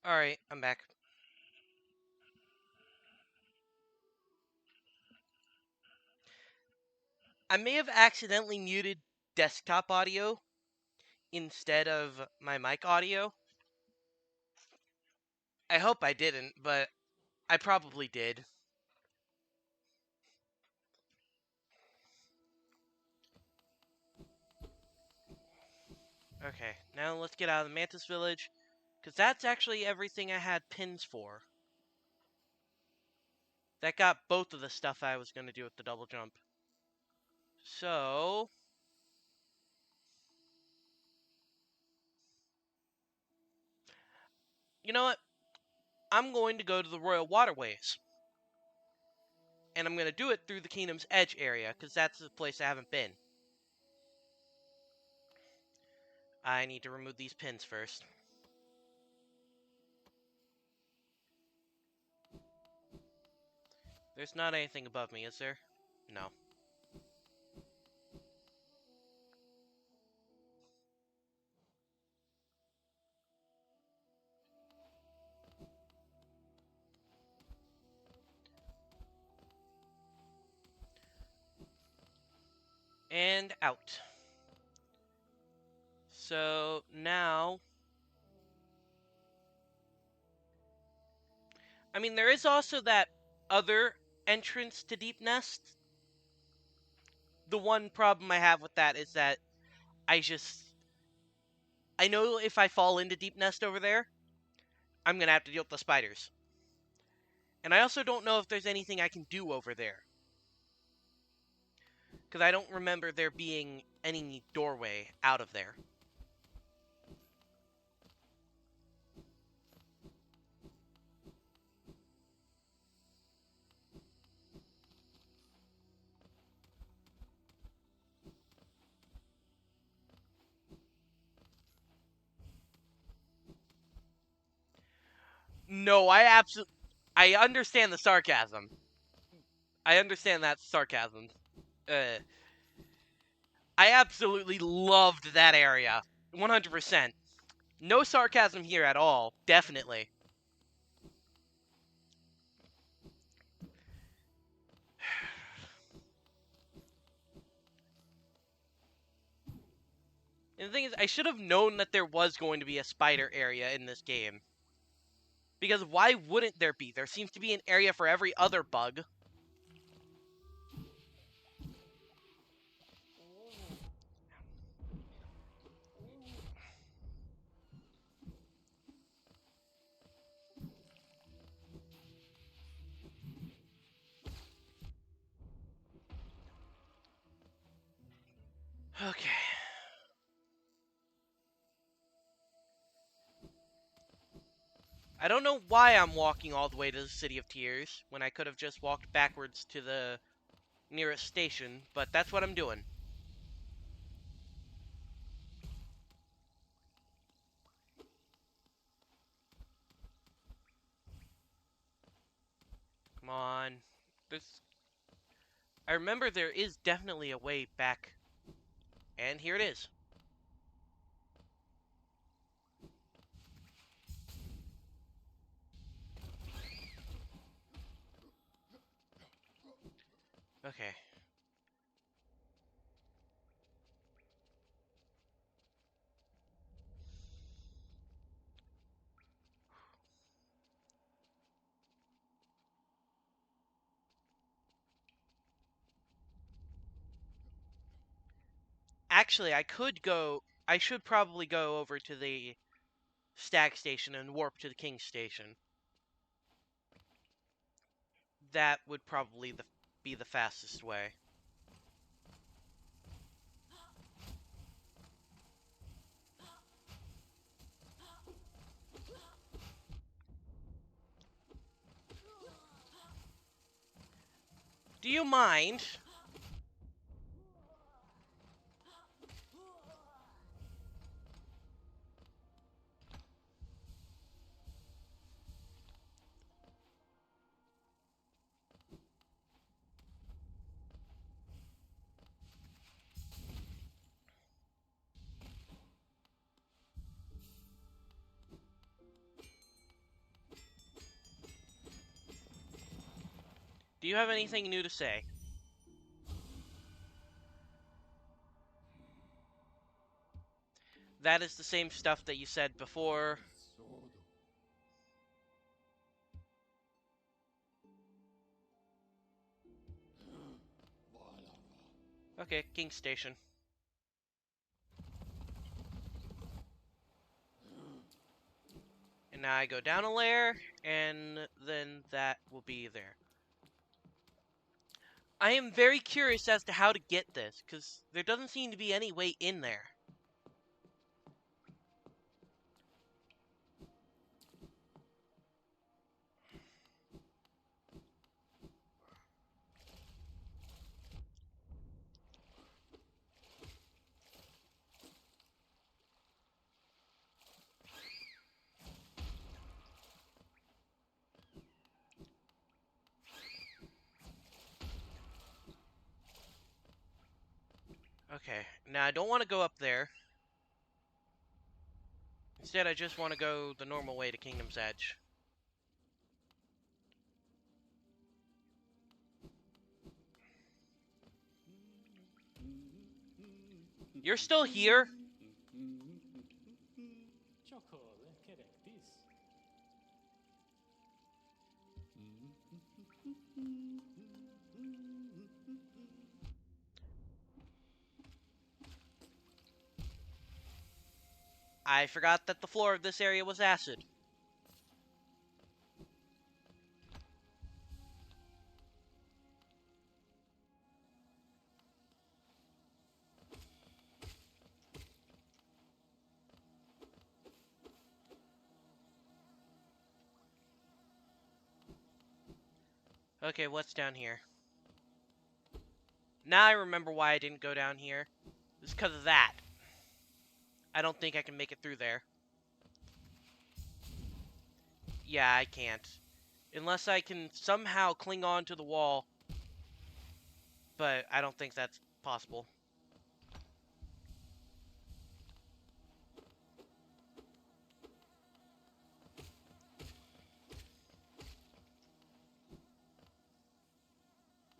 Alright, I'm back. I may have accidentally muted desktop audio instead of my mic audio. I hope I didn't, but I probably did. Okay, now let's get out of the Mantis Village, because that's actually everything I had pins for. That got both of the stuff I was going to do with the double jump. So... you know what? I'm going to go to the Royal Waterways. And I'm going to do it through the Kingdom's Edge area, because that's the place I haven't been. I need to remove these pins first. There's not anything above me, is there? No. And out. So now... I mean, there is also that other entrance to Deep Nest. The one problem I have with that is that I know if I fall into Deep Nest over there, I'm going to have to deal with the spiders. And I also don't know if there's anything I can do over there. Because I don't remember there being any doorway out of there. No, I understand the sarcasm. I understand that sarcasm. I absolutely loved that area. 100%. No sarcasm here at all. Definitely. And the thing is, I should have known that there was going to be a spider area in this game. Because why wouldn't there be? There seems to be an area for every other bug. Okay. I don't know why I'm walking all the way to the City of Tears when I could have just walked backwards to the nearest station, but that's what I'm doing. Come on. I remember there is definitely a way back. And here it is. Okay. Actually, I should probably go over to the Stag Station and warp to the King Station. That would probably be the fastest way. Do you mind? Do you have anything new to say? That is the same stuff that you said before. Okay, King Station. And now I go down a layer, and then that will be there. I am very curious as to how to get this, because there doesn't seem to be any way in there. Okay, now I don't want to go up there. Instead, I just want to go the normal way to Kingdom's Edge. You're still here? I forgot that the floor of this area was acid. Okay, what's down here? Now I remember why I didn't go down here. It's because of that. I don't think I can make it through there. Yeah, I can't. Unless I can somehow cling on to the wall. But I don't think that's possible.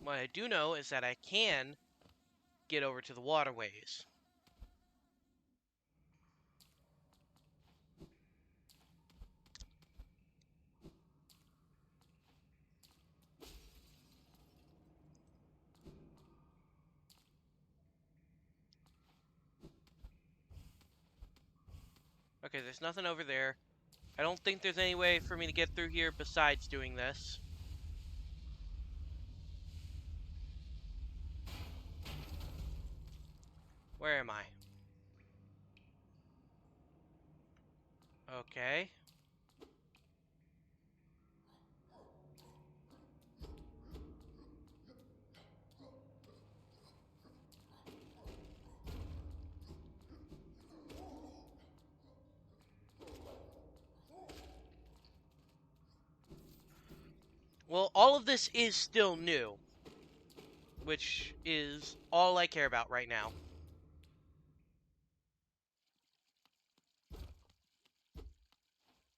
What I do know is that I can get over to the waterways. Okay, there's nothing over there. I don't think there's any way for me to get through here besides doing this. Where am I? Okay. Well, all of this is still new, which is all I care about right now.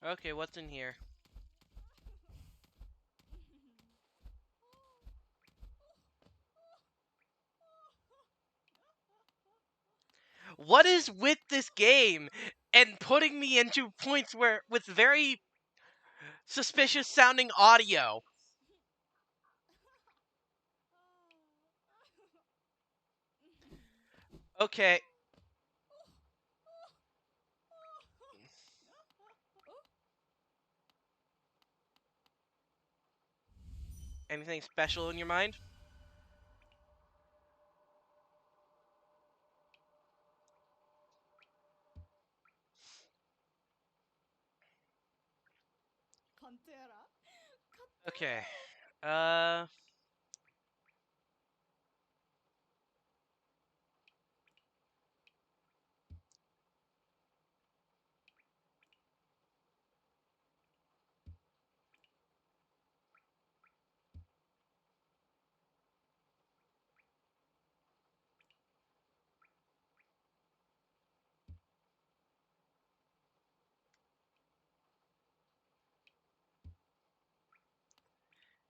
Okay, what's in here? What is with this game and putting me into points where with very suspicious sounding audio? Okay. Anything special in your mind? Okay. Uh...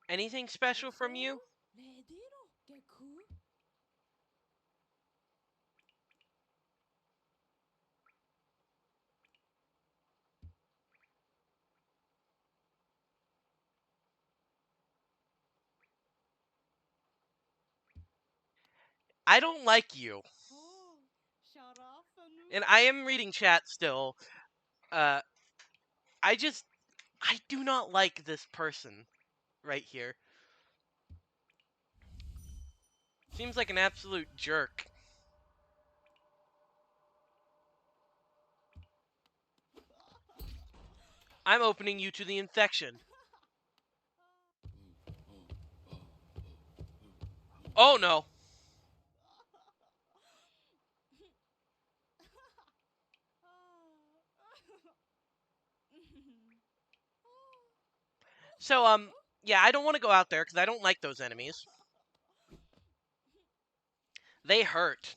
Anything special from you? I don't like you. And I am reading chat still. Uh, I do not like this person right here. Seems like an absolute jerk. I'm opening you to the infection. Oh no. So, yeah, I don't want to go out there because I don't like those enemies. They hurt.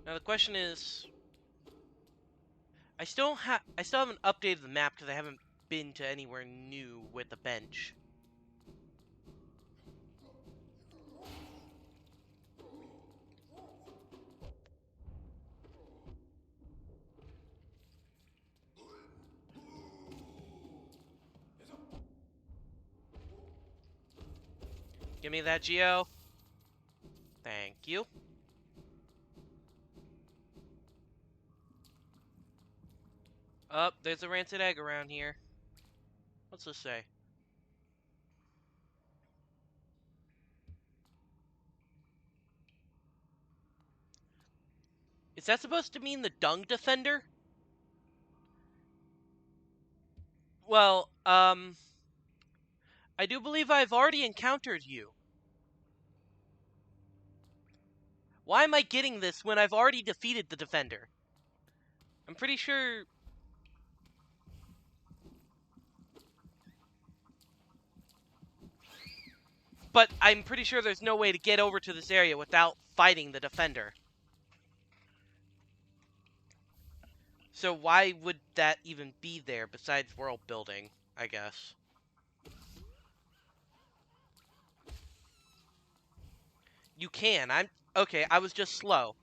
Now the question is, I still haven't updated the map because I haven't been to anywhere new with the bench. Give me that, Geo. Thank you. Oh, there's a rancid egg around here. What's this say? Is that supposed to mean the dung defender? Well, I do believe I've already encountered you. Why am I getting this when I've already defeated the defender? I'm pretty sure... But I'm pretty sure there's no way to get over to this area without fighting the defender. So why would that even be there besides world building, I guess? You can. Okay, I was just slow.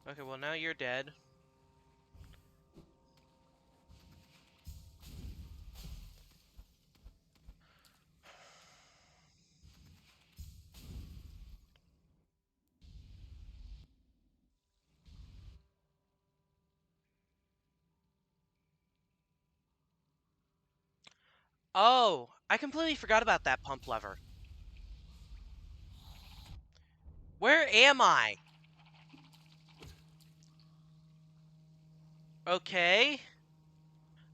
Okay, well now you're dead. Oh, I completely forgot about that pump lever. Where am I? Okay.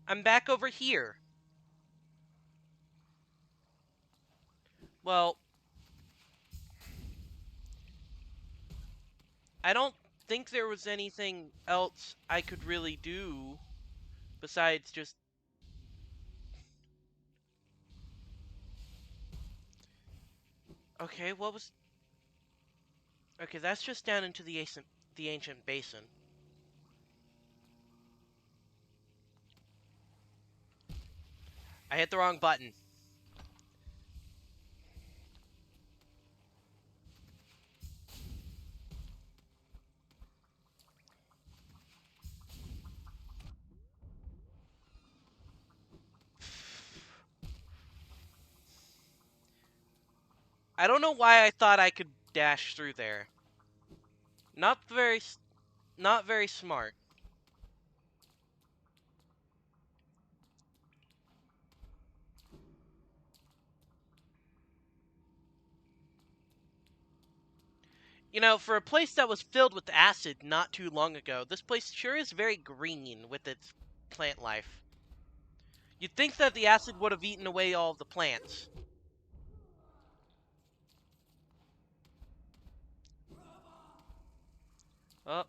I'm back over here. Well, I don't think there was anything else I could really do besides just... Okay, what was... Okay, that's just down into the ancient basin. I hit the wrong button. I don't know why I thought I could dash through there. Not very smart. You know, for a place that was filled with acid not too long ago, this place sure is very green with its plant life. You'd think that the acid would have eaten away all of the plants. Oh.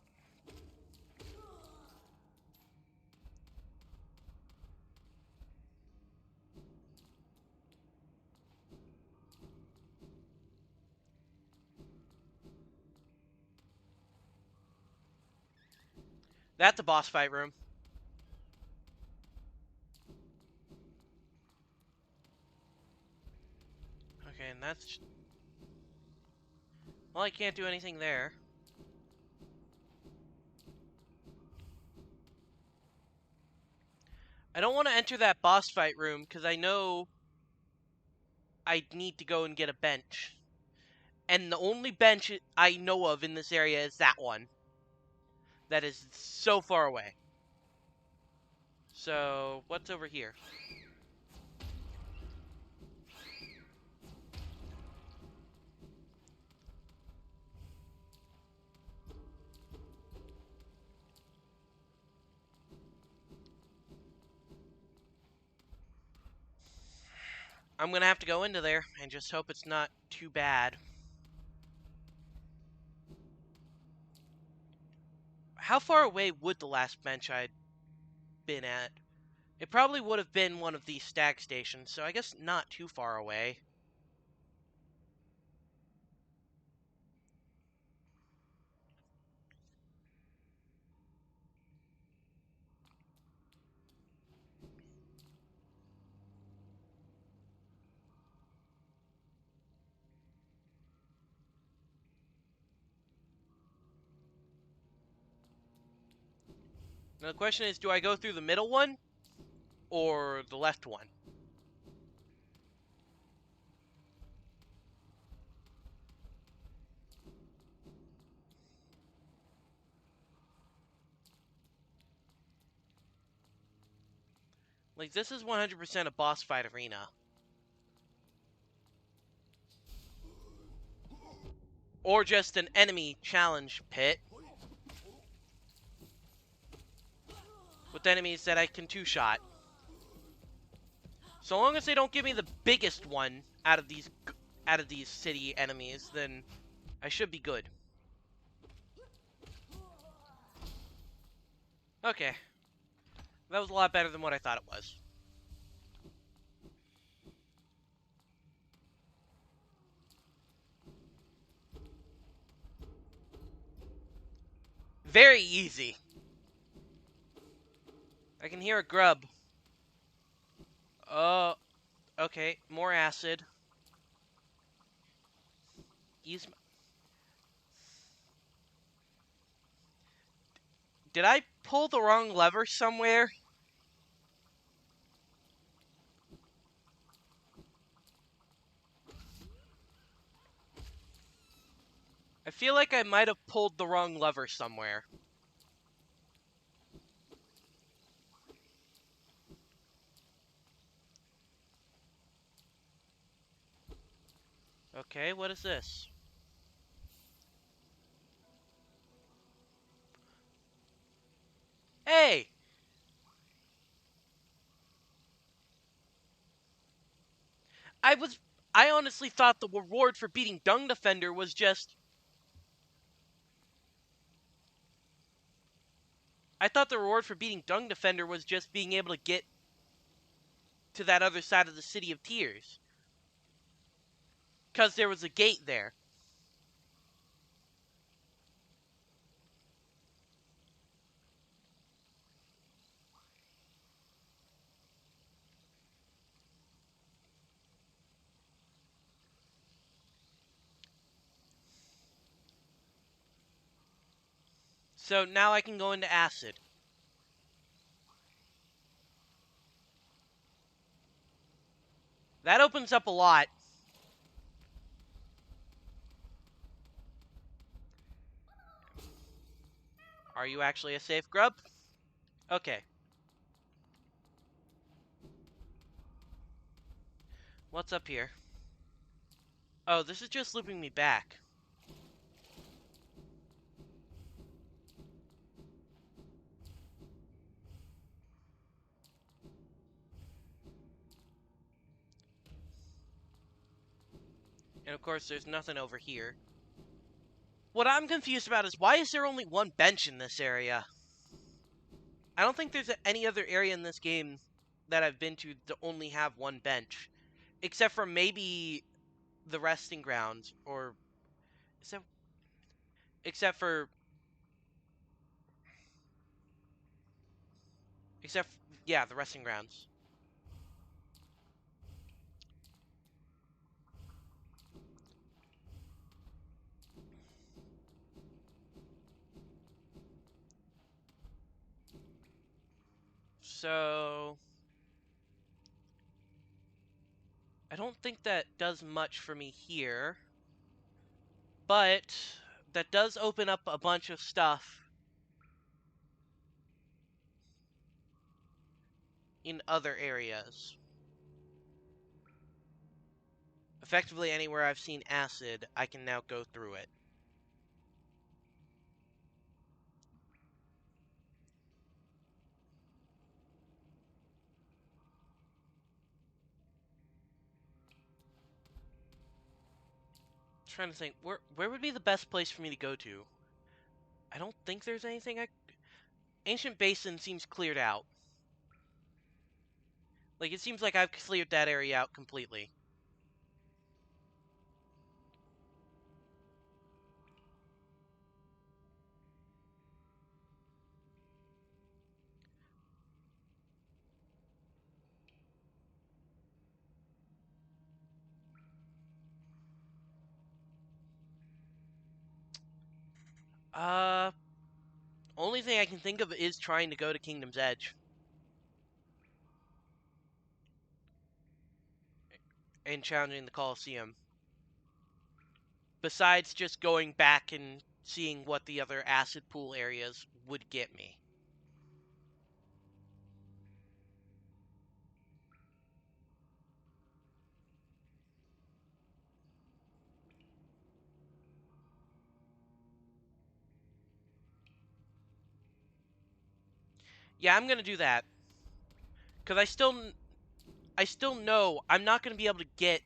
That's a boss fight room. Okay, and that's... Well, I can't do anything there. I don't want to enter that boss fight room, because I know I need to go and get a bench. And the only bench I know of in this area is that one. That is so far away. So, what's over here? I'm gonna have to go into there and just hope it's not too bad. How far away would the last bench I'd been at? It probably would have been one of these stag stations, so I guess not too far away. Now the question is, do I go through the middle one or the left one? Like, this is 100% a boss fight arena. Or just an enemy challenge pit. With enemies that I can two-shot. So long as they don't give me the biggest one out of these city enemies, then I should be good. Okay. That was a lot better than what I thought it was. Very easy. I can hear a grub. Oh, okay. More acid. Use. Did I pull the wrong lever somewhere? I feel like I might have pulled the wrong lever somewhere. Okay, what is this? Hey! I honestly thought the reward for beating Dung Defender was just... I thought the reward for beating Dung Defender was just being able to get to that other side of the City of Tears. Because there was a gate there. So now I can go into acid. That opens up a lot. Are you actually a safe grub? Okay. What's up here? Oh, this is just looping me back. And of course, there's nothing over here. What I'm confused about is why is there only one bench in this area? I don't think there's any other area in this game that I've been to only have one bench. Except for maybe the resting grounds, or... Except for... Yeah, the resting grounds. So... I don't think that does much for me here. But that does open up a bunch of stuff in other areas. Effectively, anywhere I've seen acid, I can now go through it. Trying to think, where would be the best place for me to go to? I don't think there's anything Ancient Basin seems cleared out. Like, it seems like I've cleared that area out completely. Uh, only thing I can think of is trying to go to Kingdom's Edge. And challenging the Colosseum. Besides just going back and seeing what the other acid pool areas would get me. Yeah, I'm gonna do that. Because I still know I'm not gonna be able to get...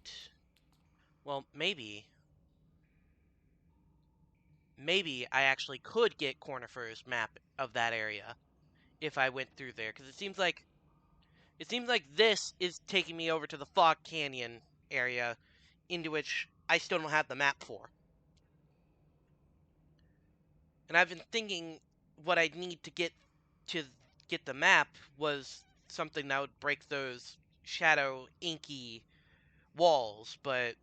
Well, maybe. Maybe I actually could get Cornifer's map of that area if I went through there. Because it seems like this is taking me over to the Fog Canyon area, into which I still don't have the map for. And I've been thinking what I'd need to get the map was something that would break those shadow inky walls, but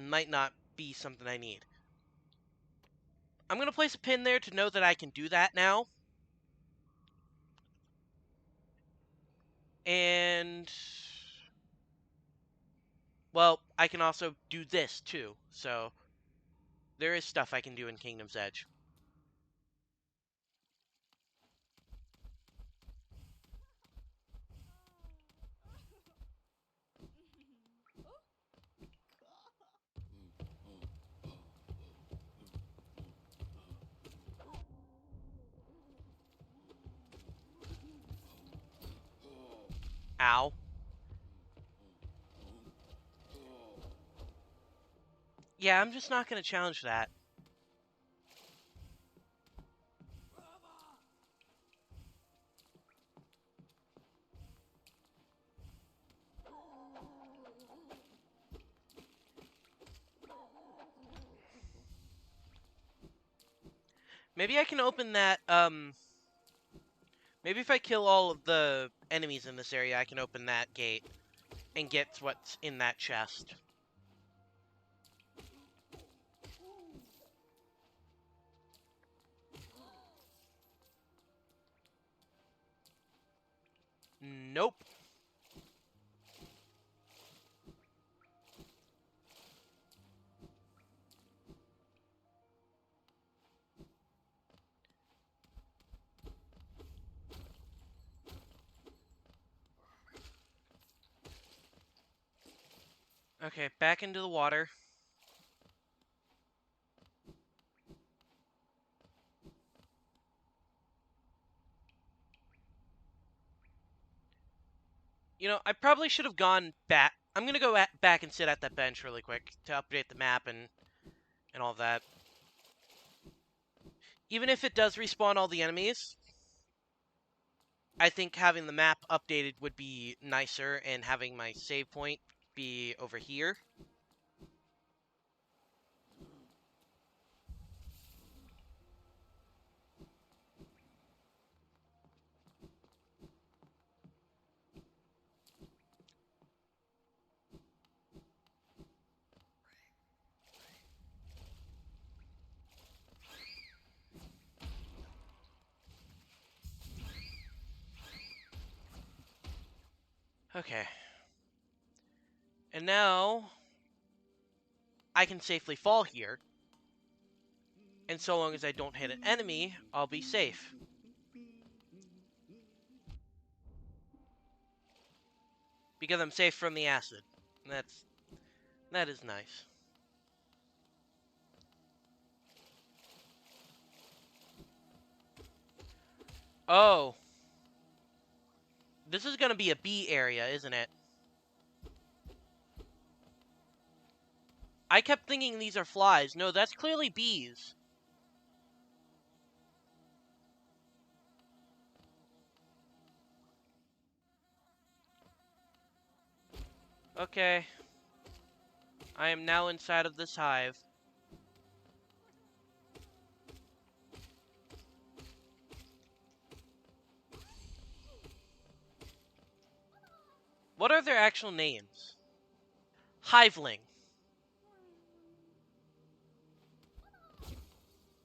might not be something I need. I'm going to place a pin there to know that I can do that now. And... well, I can also do this, too. So, there is stuff I can do in Kingdom's Edge. Ow. Yeah, I'm just not going to challenge that. Maybe I can open that, maybe if I kill all of the enemies in this area, I can open that gate and get what's in that chest. Nope. Okay, back into the water. You know, I probably should have gone back. I'm gonna go back and sit at that bench really quick to update the map and all that. Even if it does respawn all the enemies, I think having the map updated would be nicer, and having my save point be over here. Okay. And now I can safely fall here. And so long as I don't hit an enemy, I'll be safe. Because I'm safe from the acid. That is nice. Oh. This is gonna be a bee area, isn't it? I kept thinking these are flies. No, that's clearly bees. Okay. I am now inside of this hive. What are their actual names? Hiveling.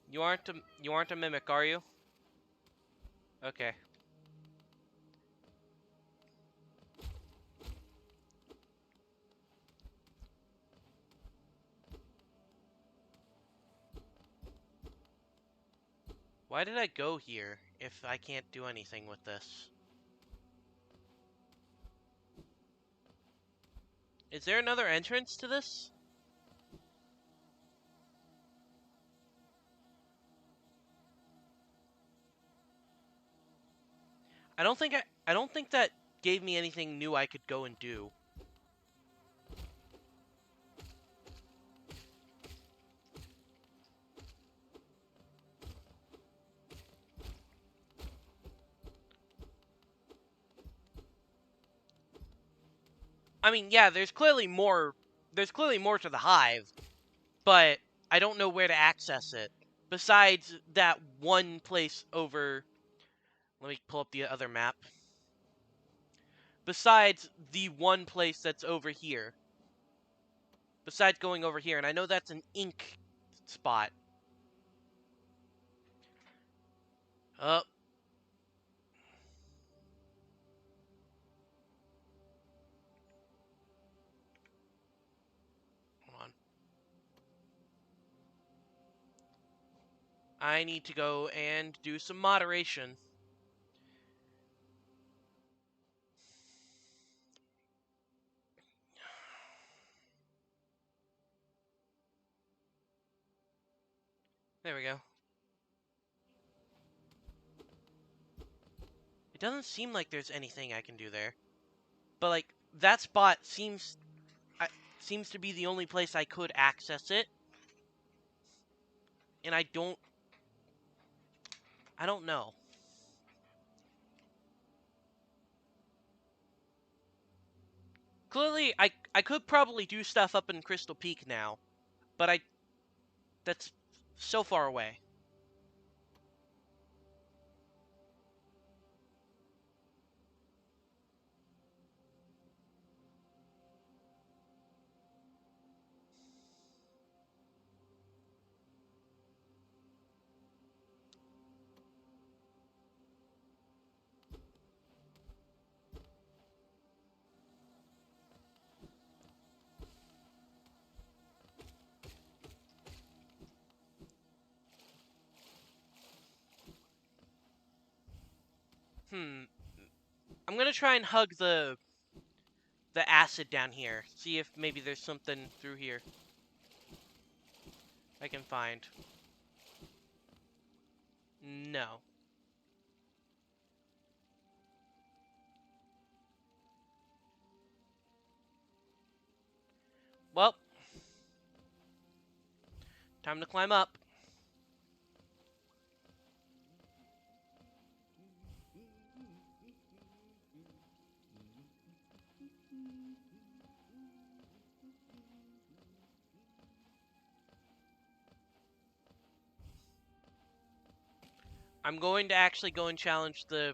You aren't a mimic, are you? Okay. Why did I go here if I can't do anything with this? Is there another entrance to this? I don't think that gave me anything new I could go and do. I mean, yeah, there's clearly more to the hive, but I don't know where to access it. Besides that one place over... Let me pull up the other map. Besides the one place that's over here. Besides going over here, and I know that's an ink spot. Oh. Hold on. I need to go and do some moderation. There we go. It doesn't seem like there's anything I can do there. But, like, that spot seems to be the only place I could access it. And I don't know. Clearly, I could probably do stuff up in Crystal Peak now. But that's so far away. I'm gonna try and hug the acid down here. See if maybe there's something through here I can find. No. Well, time to climb up. I'm going to actually go and challenge the...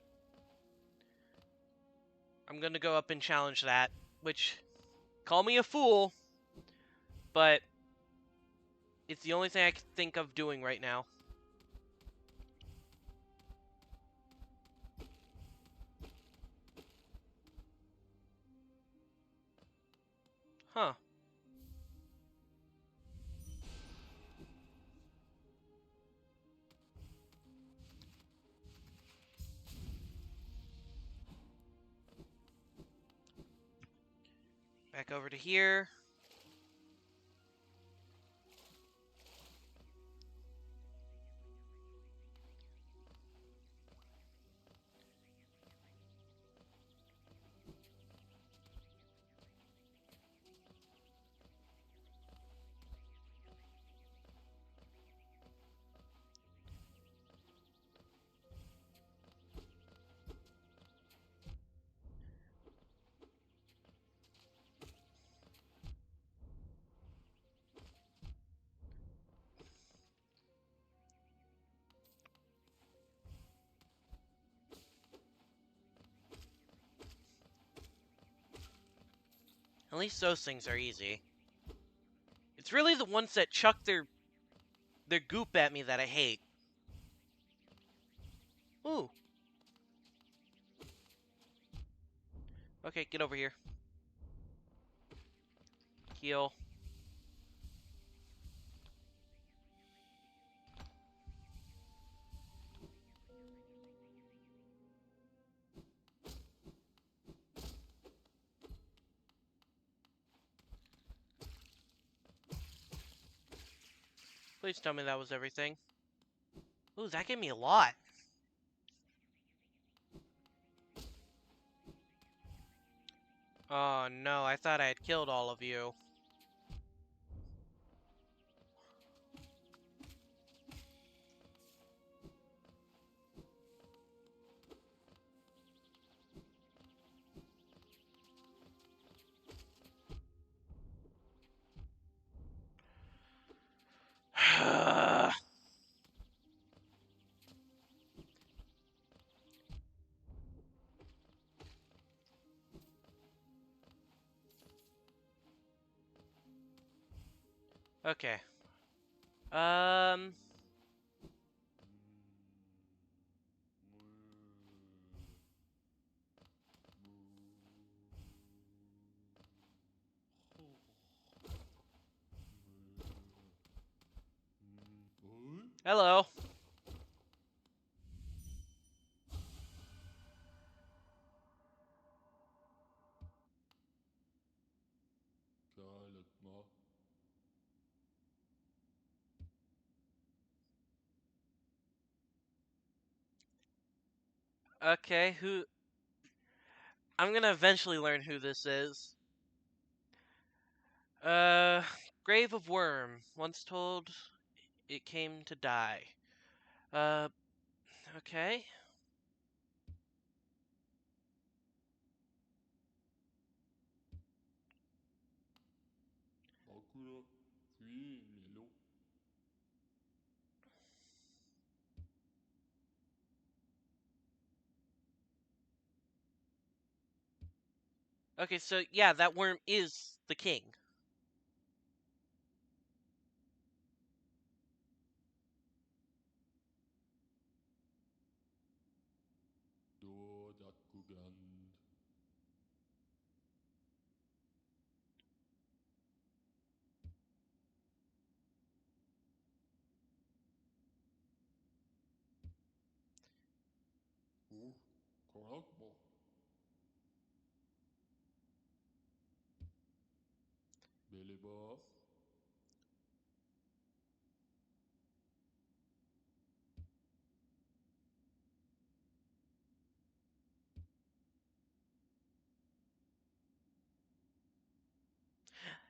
I'm going to go up and challenge that, which... Call me a fool, but... It's the only thing I can think of doing right now. Huh. Back over to here. At least those things are easy. It's really the ones that chuck their goop at me that I hate. Ooh. Okay, get over here. Heal. Please tell me that was everything. Ooh, that gave me a lot. Oh no, I thought I had killed all of you. Okay. Um... Hello. Okay, who... I'm gonna eventually learn who this is. Grave of Worm. Once told it came to die. Uh, okay. Okay, so yeah, that worm is the king.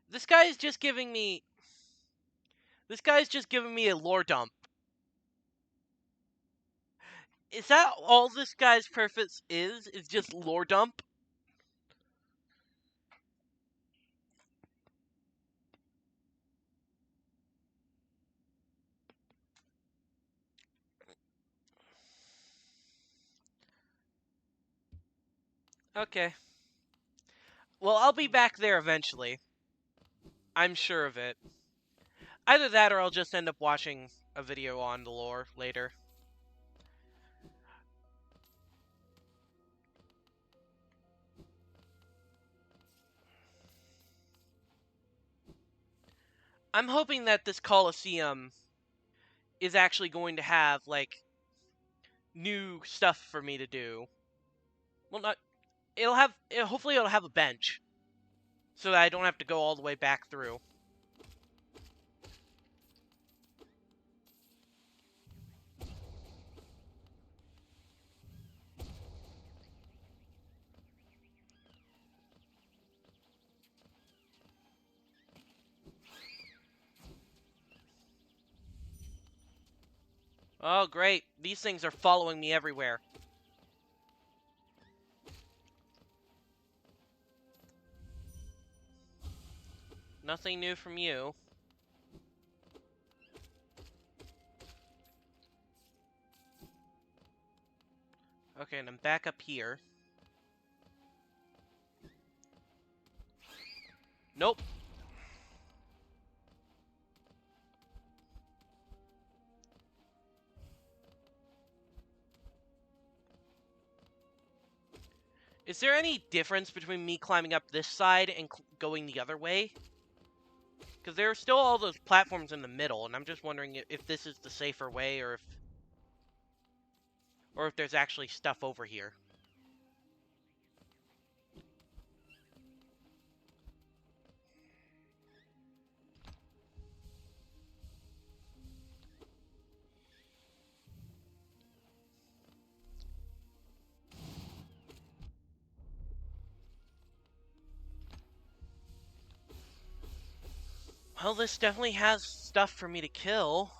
This guy is just giving me... This guy's just giving me a lore dump. Is that all this guy's purpose is? Is just lore dump? Okay. Well, I'll be back there eventually. I'm sure of it. Either that or I'll just end up watching a video on the lore later. I'm hoping that this Coliseum is actually going to have, like, new stuff for me to do. Well, not... hopefully it'll have a bench. So that I don't have to go all the way back through. Oh, great. These things are following me everywhere. Nothing new from you. Okay, and I'm back up here. Nope. Is there any difference between me climbing up this side and going the other way? Because there are still all those platforms in the middle, and I'm just wondering if this is the safer way, or if there's actually stuff over here. Well, this definitely has stuff for me to kill.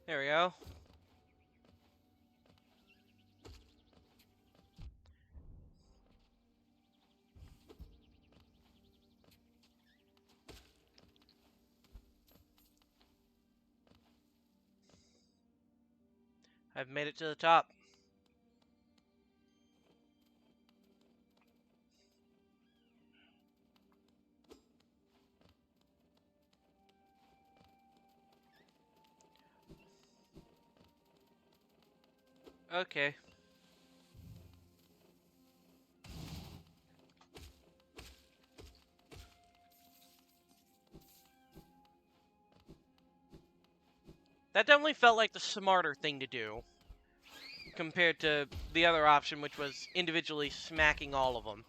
There we go. I've made it to the top. Okay. That definitely felt like the smarter thing to do, compared to the other option, which was individually smacking all of them.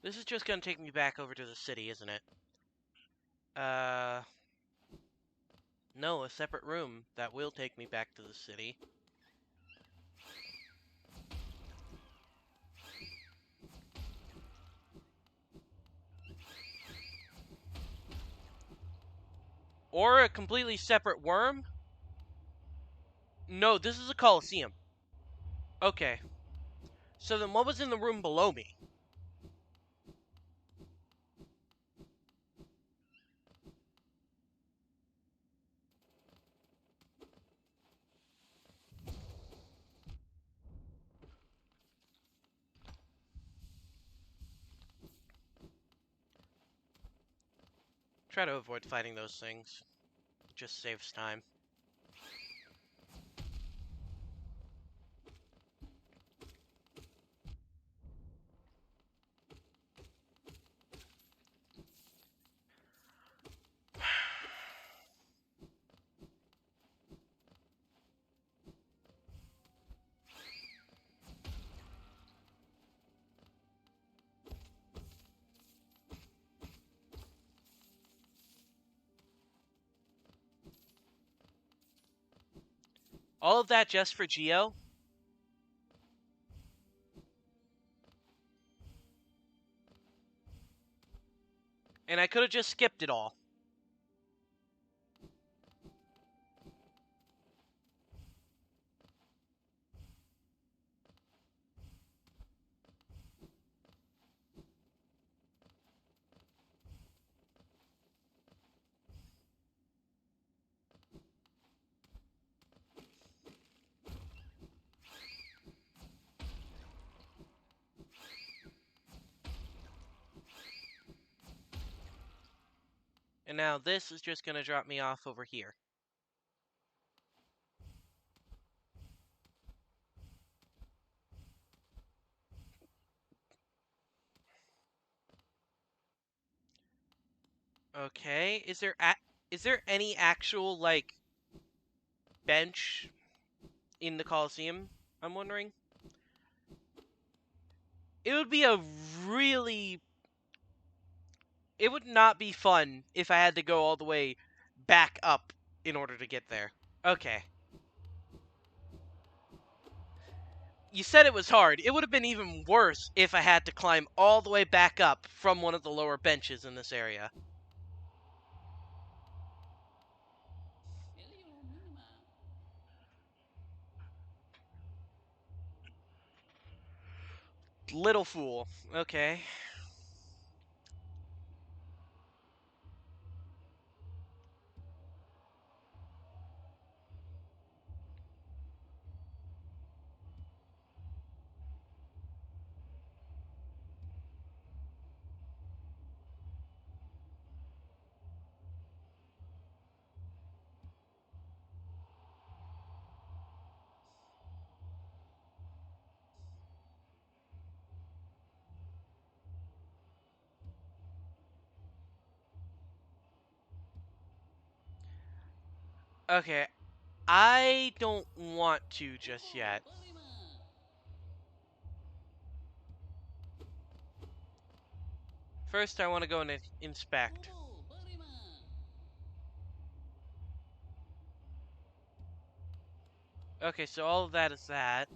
This is just gonna take me back over to the city, isn't it? No, a separate room that will take me back to the city. Or a completely separate worm? No, this is a Coliseum. Okay. So then what was in the room below me? Try to avoid fighting those things. It just saves time. All of that just for Geo? And I could have just skipped it all. And now this is just gonna drop me off over here. Okay, is there any actual, like, bench in the Coliseum? I'm wondering. It would be a really... It would not be fun if I had to go all the way back up in order to get there. Okay. You said it was hard. It would have been even worse if I had to climb all the way back up from one of the lower benches in this area. Little fool. Okay. Okay. I don't want to just yet. First, I want to go and inspect. Okay, so all of that is that.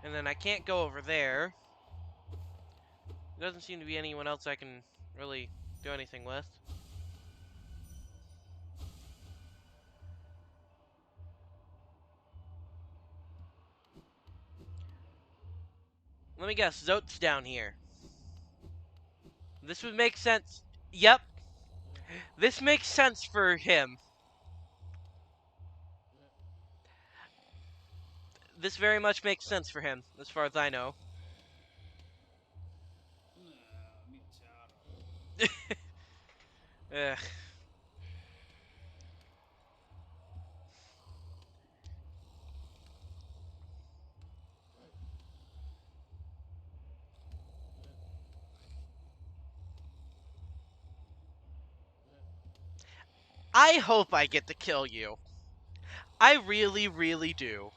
And then I can't go over there. There doesn't seem to be anyone else I can really do anything with. Let me guess, Zote's down here. This would make sense. Yep. This makes sense for him. This very much makes sense for him, as far as I know. Ugh. I hope I get to kill you. I really, really do.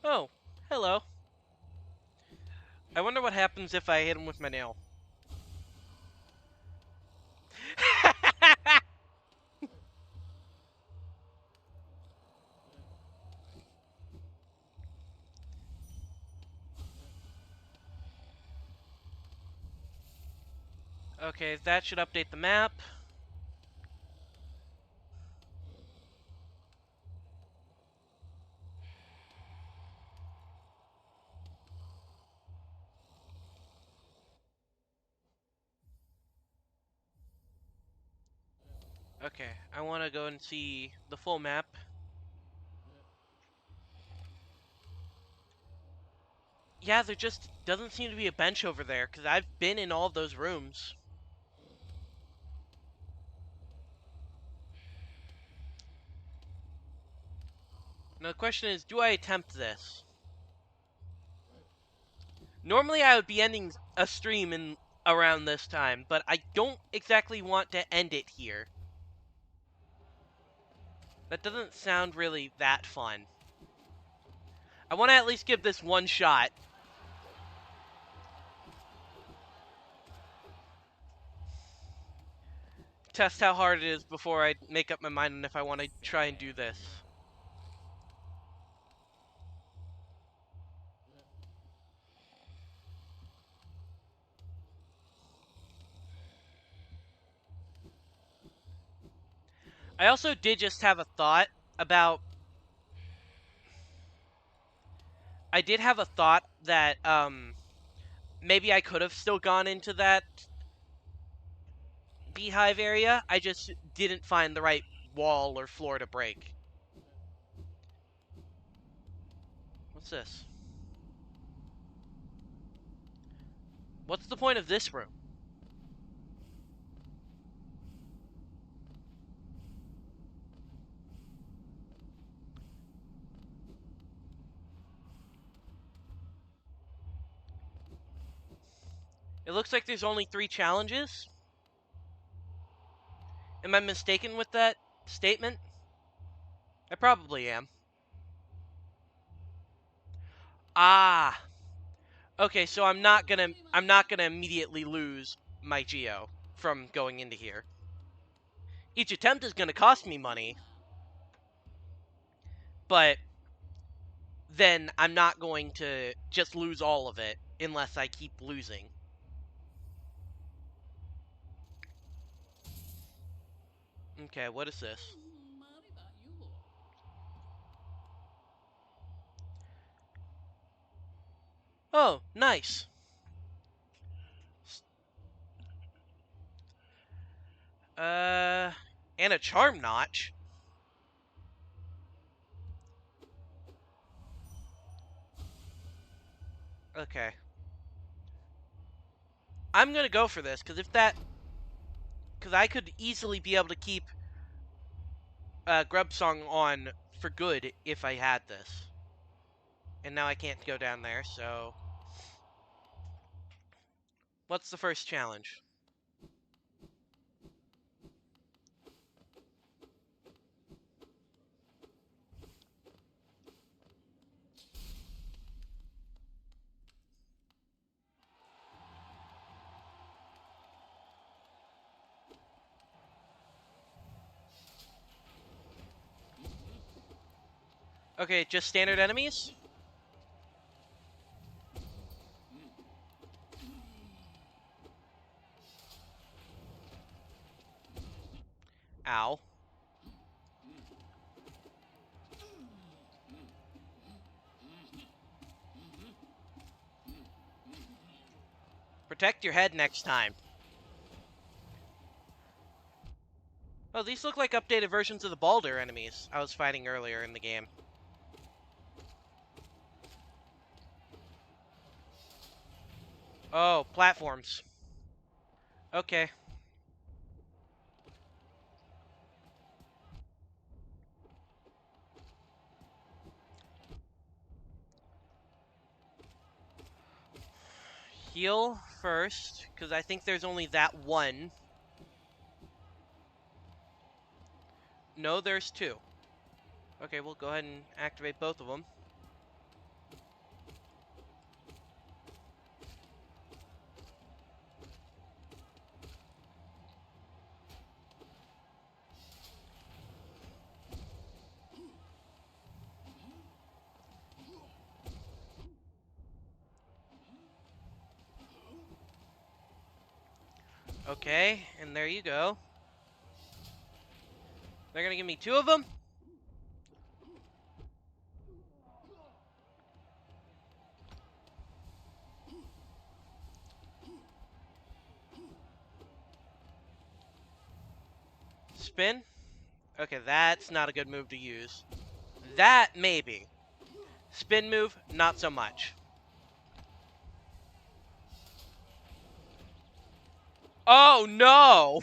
Oh, hello. I wonder what happens if I hit him with my nail. Okay, that should update the map. Okay, I want to go and see the full map. Yeah, there just doesn't seem to be a bench over there, because I've been in all those rooms. Now the question is, do I attempt this? Normally I would be ending a stream in around this time, but I don't exactly want to end it here. That doesn't sound really that fun. I want to at least give this one shot. test how hard it is before I make up my mind on if I want to try and do this. I also did just have a thought about... I did have a thought that, maybe I could have still gone into that beehive area. I just didn't find the right wall or floor to break. What's this? What's the point of this room? It looks like there's only 3 challenges. Am I mistaken with that statement? I probably am. Ah. Okay, so I'm not gonna immediately lose my Geo from going into here. Each attempt is gonna cost me money, but then I'm not going to just lose all of it unless I keep losing. Okay, what is this? Oh, nice. And a charm notch. Okay. I'm gonna go for this, because I could easily be able to keep Grub Song on for good if I had this. And now I can't go down there, so... What's the first challenge? Okay, just standard enemies? Ow. Protect your head next time. Oh, these look like updated versions of the Baldur enemies I was fighting earlier in the game. Oh, platforms. Okay. Heal first, because I think there's only that one. No, there's 2. Okay, we'll go ahead and activate both of them. Okay, and there you go. They're gonna give me 2 of them? Spin? Okay, that's not a good move to use. That, maybe. Spin move, not so much. Oh, no!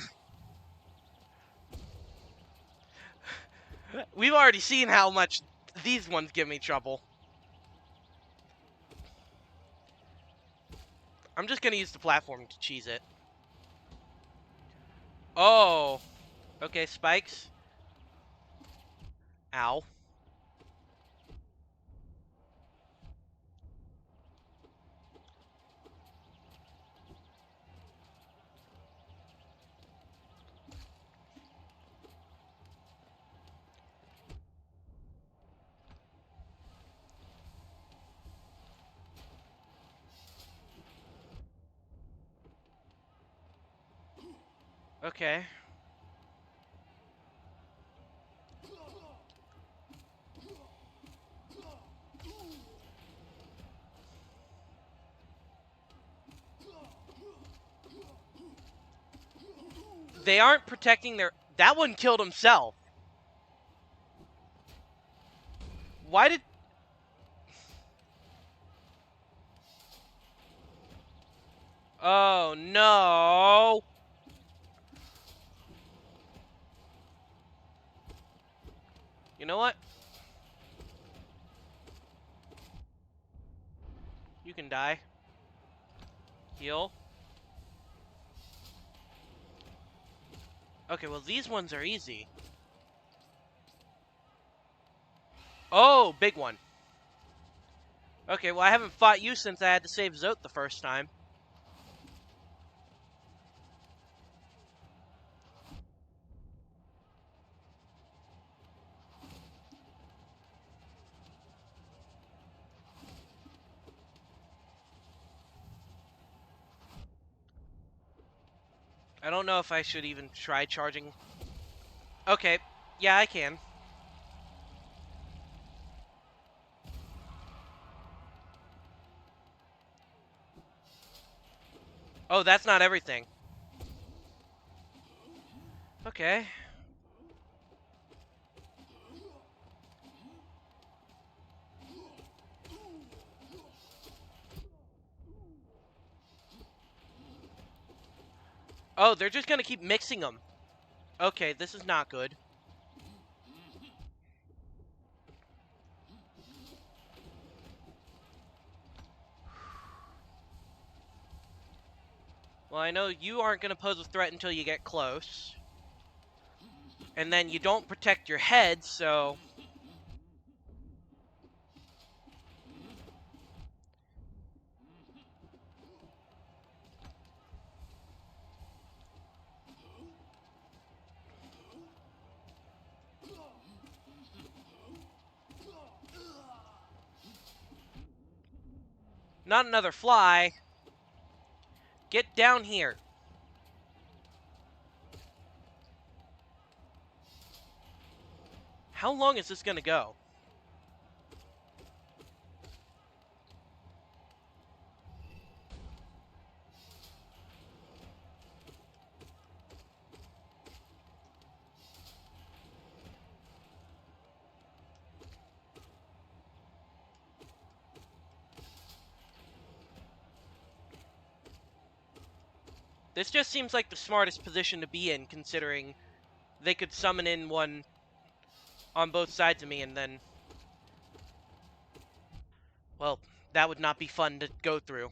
We've already seen how much these ones give me trouble. I'm just gonna use the platform to cheese it. Oh. Okay, spikes. Ow. Okay. They aren't protecting their... That one killed himself. Why did... Oh, no. You know what? You can die. Heal. Okay, well, these ones are easy. Oh, big one. Okay, well, I haven't fought you since I had to save Zote the first time. I don't know if I should even try charging. Okay, yeah, I can. Oh, that's not everything. Okay. Oh, they're just gonna keep mixing them. Okay, this is not good. Well, I know you aren't gonna pose a threat until you get close. And then you don't protect your head, so... Not another fly. Get down here. How long is this gonna go? This just seems like the smartest position to be in, considering they could summon in one on both sides of me and then... Well, that would not be fun to go through.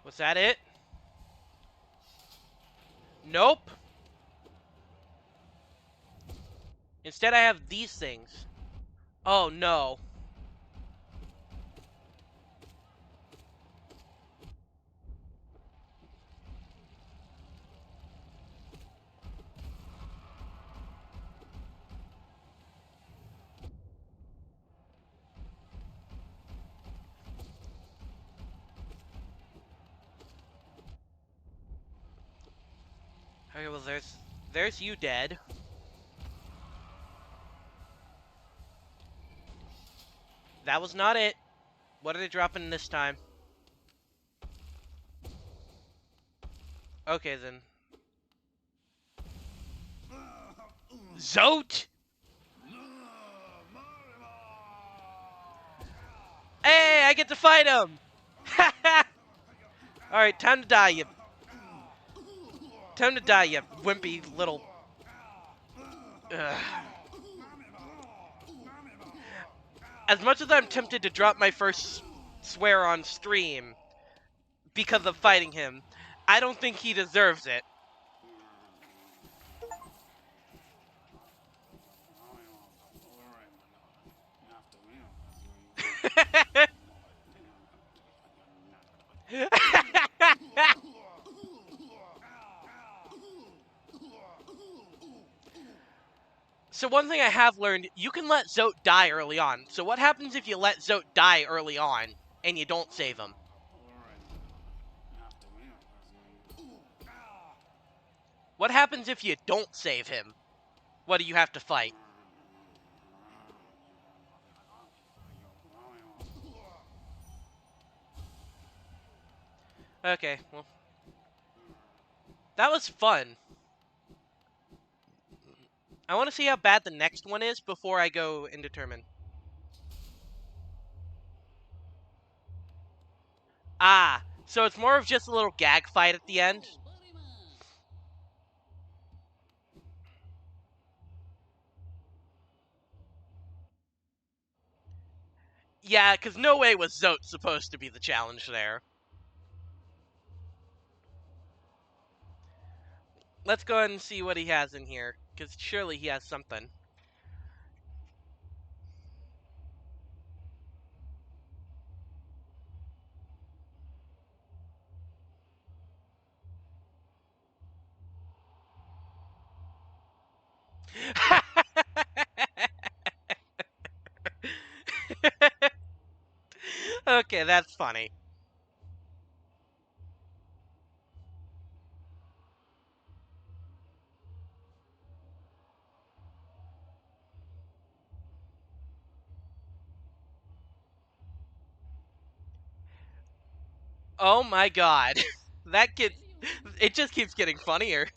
Was that it? Nope. Instead, I have these things. Oh, no. Okay, well, there's you dead. That was not it. What are they dropping this time? Okay, then. Zote! Hey, I get to fight him! Alright, time to die, you... Time to die, you wimpy little... Ugh. As much as I'm tempted to drop my first swear on stream because of fighting him, I don't think he deserves it. So one thing I have learned, you can let Zote die early on. So what happens if you let Zote die early on and you don't save him? What happens if you don't save him? What do you have to fight? Okay, well. That was fun. I want to see how bad the next one is before I go and determine. Ah, so it's more of just a little gag fight at the end? Yeah, because no way was Zote supposed to be the challenge there. Let's go ahead and see what he has in here, because surely he has something. Okay, that's funny. Oh my god. That kid, it just keeps getting funnier.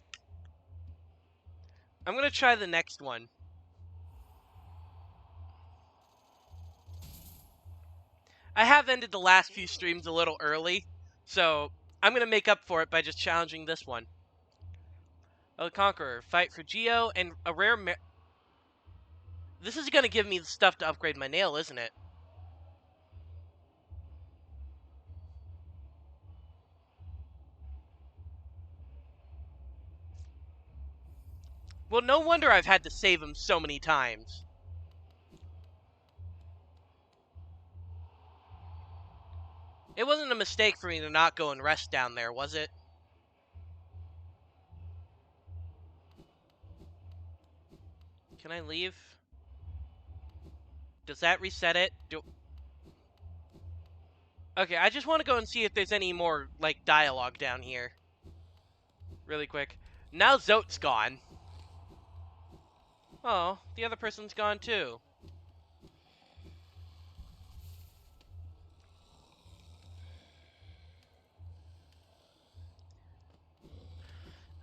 I'm gonna try the next one. I have ended the last few streams a little early, so I'm gonna make up for it by just challenging this one. El Conqueror, fight for Geo and a rare. This is gonna give me the stuff to upgrade my nail, isn't it? Well, no wonder I've had to save him so many times. It wasn't a mistake for me to not go and rest down there, was it? Can I leave? Does that reset it? Okay, I just want to go and see if there's any more, like, dialogue down here. Really quick. Now Zote's gone. Oh, the other person's gone too.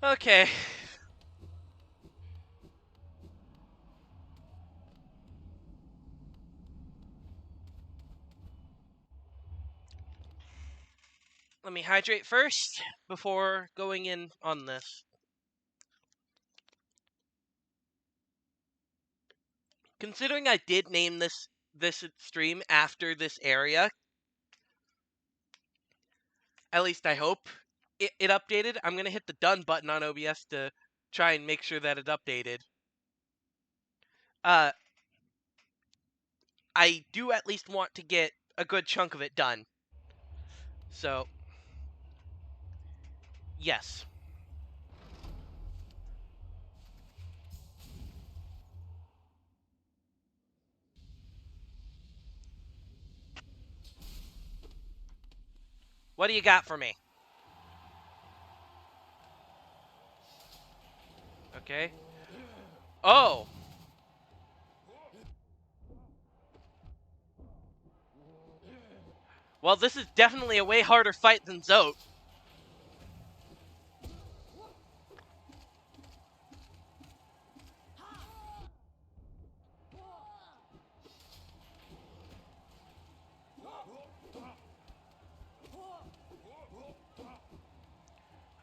Okay. Let me hydrate first before going in on this. Considering I did name this stream after this area, at least I hope it updated. I'm gonna hit the done button on OBS to try and make sure that it updated. I do at least want to get a good chunk of it done. So, yes. What do you got for me? Okay. Oh! Well, this is definitely a way harder fight than Zote.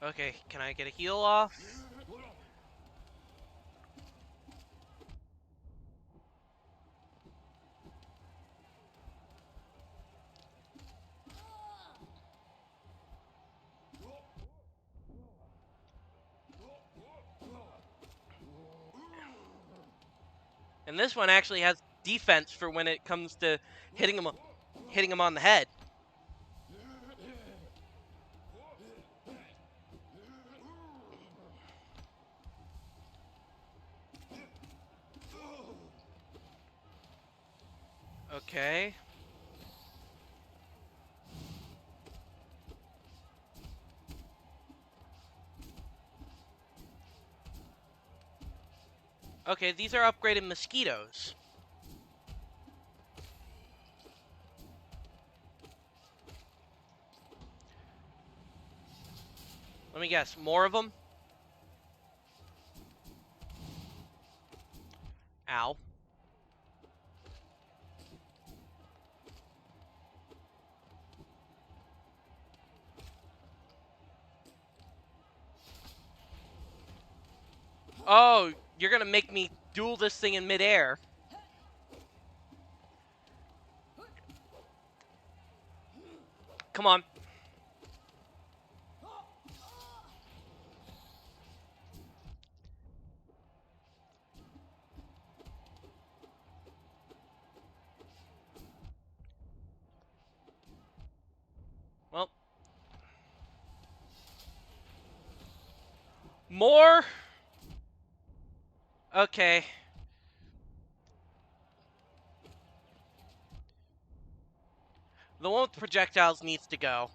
Okay, can I get a heal off? And this one actually has defense for when it comes to hitting hitting him on the head. Okay. Okay, these are upgraded mosquitoes. Let me guess, more of them? Ow. Oh, you're gonna make me duel this thing in midair. Come on. Well. More? Okay. The one with the projectiles needs to go.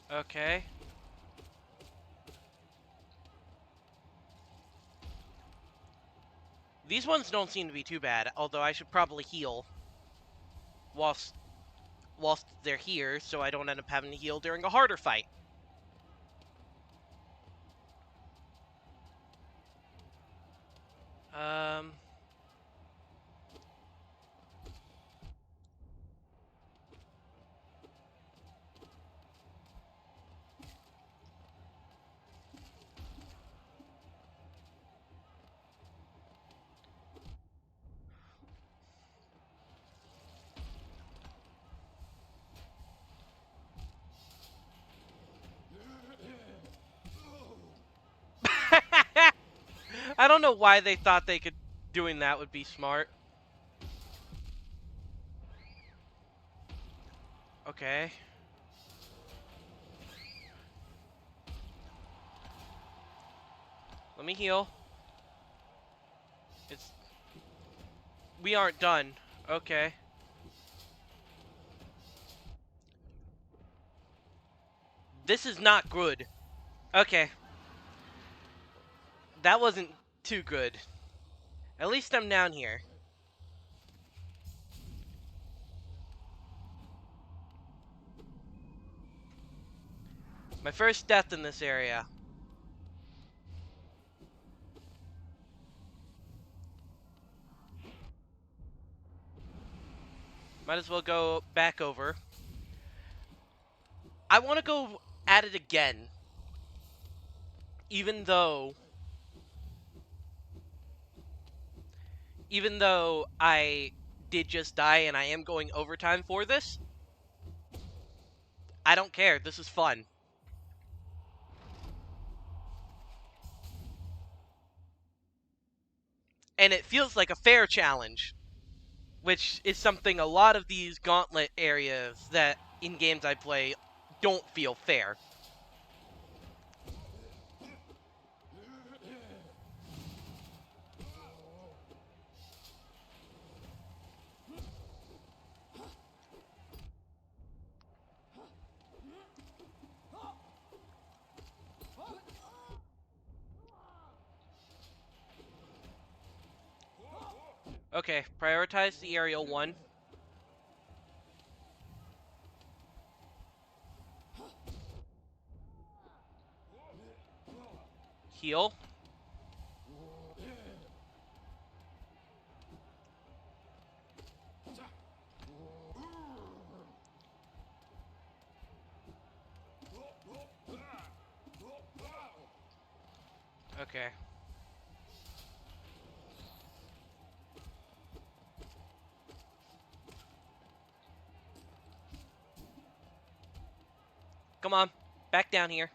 Okay. These ones don't seem to be too bad, although I should probably heal whilst they're here, so I don't end up having to heal during a harder fight. Um... I don't know why they thought they could doing that would be smart. Okay. Let me heal. It's... We aren't done. Okay. This is not good. Okay. That wasn't too good. At least I'm down here. My first death in this area. Might as well go back over. I want to go at it again. Even though I did just die and I am going overtime for this, I don't care. This is fun. And it feels like a fair challenge, which is something a lot of these gauntlet areas that in games I play don't feel fair. Okay, prioritize the aerial one. Heal. Okay. Come on. Back down here.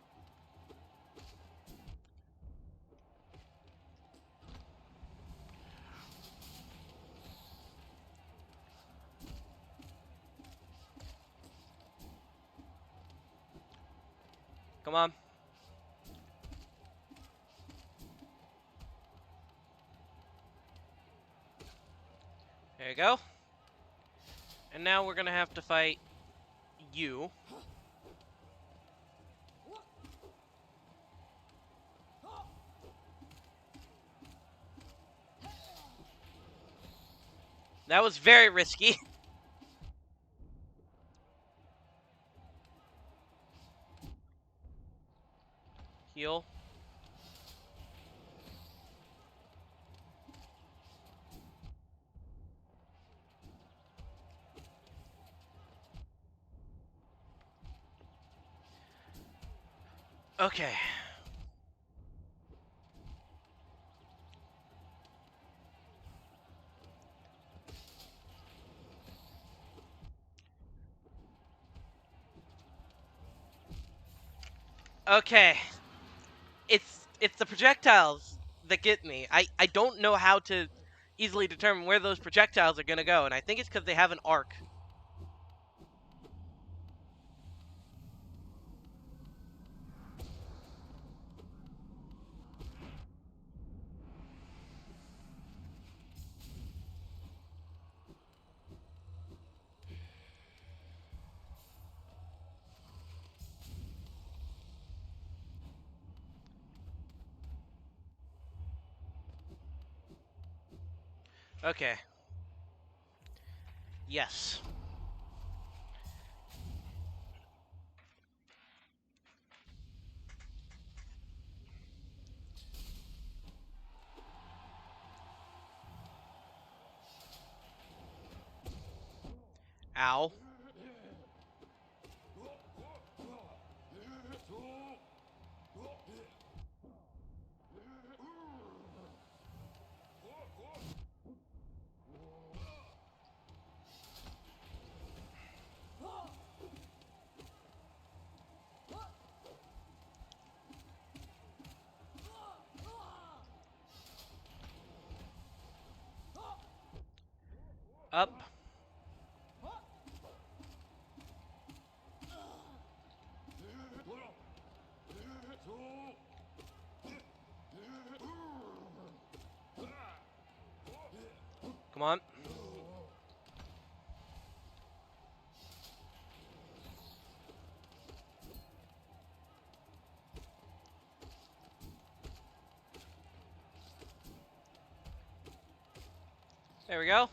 Come on. There you go. And now we're gonna have to fight you. That was very risky. Heal. Okay. Okay. It's the projectiles that get me. I don't know how to easily determine where those projectiles are gonna go, and I think it's because they have an arc. Okay. Yes. Ow. Up. Come on. There we go.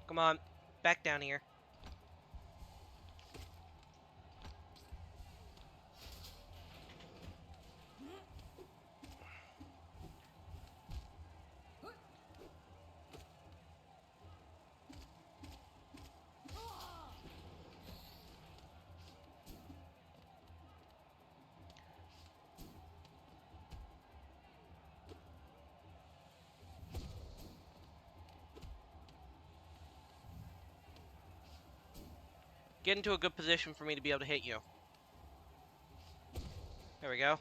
Come on. Back down here. Get into a good position for me to be able to hit you. There we go.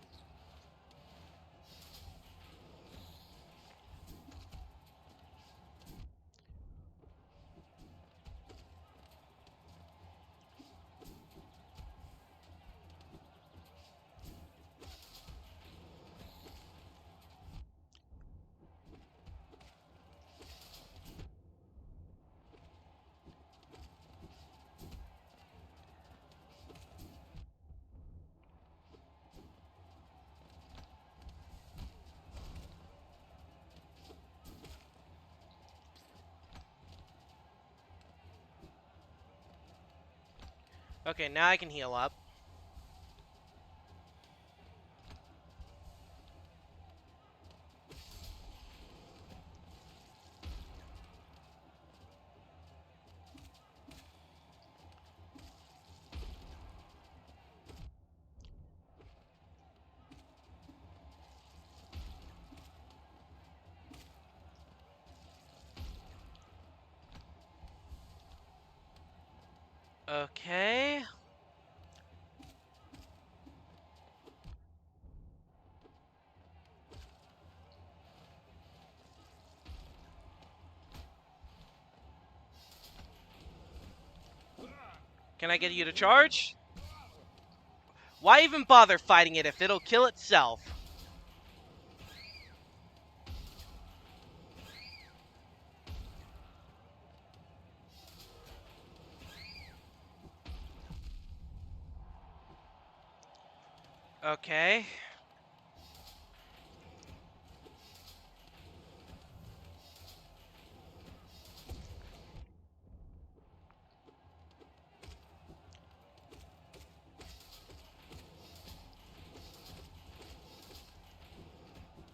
Okay, now I can heal up. Okay. Can I get you to charge? Why even bother fighting it if it'll kill itself? Okay.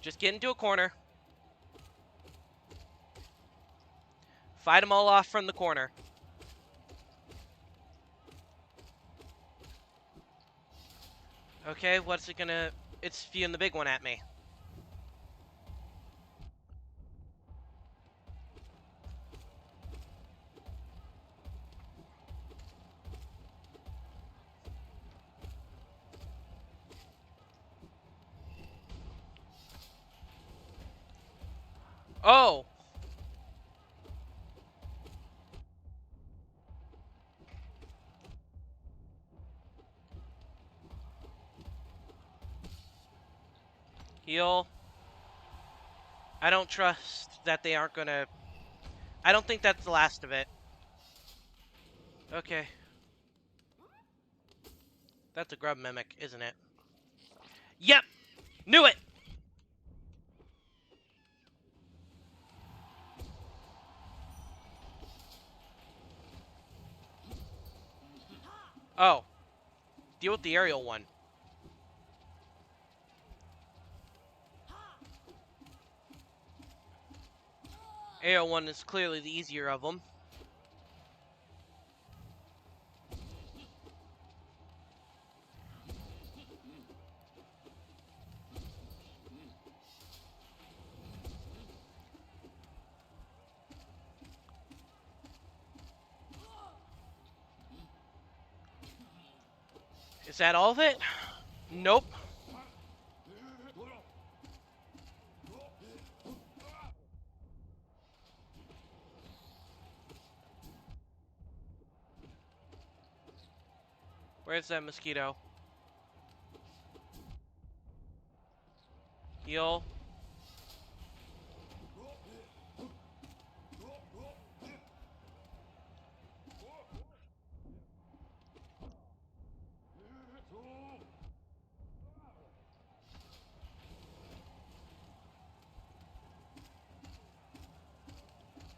Just get into a corner. Fight them all off from the corner. Okay, what's it gonna... It's spewing the big one at me. Oh! Heal. I don't trust that they aren't gonna... I don't think that's the last of it. Okay. That's a grub mimic, isn't it? Yep! Knew it! Oh. Deal with the aerial one. Aerial one is clearly the easier of them. Is that all of it? Nope. Where's that mosquito? Heal.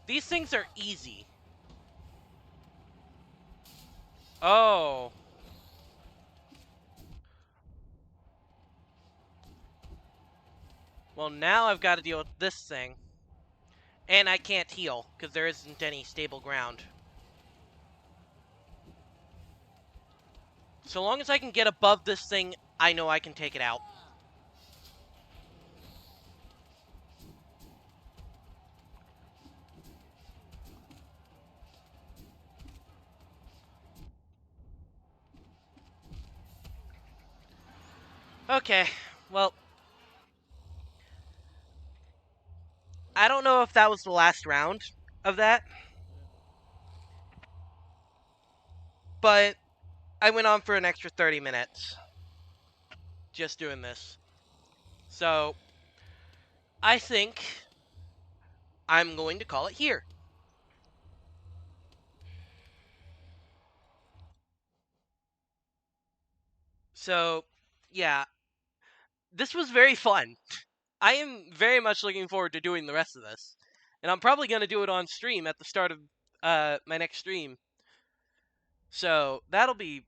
These things are easy. Oh. Well, now I've got to deal with this thing. And I can't heal, because there isn't any stable ground. So long as I can get above this thing, I know I can take it out. Okay, well... I don't know if that was the last round of that. But I went on for an extra 30 minutes. Just doing this. So, I think I'm going to call it here. So, yeah. This was very fun. I am very much looking forward to doing the rest of this. And I'm probably going to do it on stream at the start of my next stream. So, that'll be...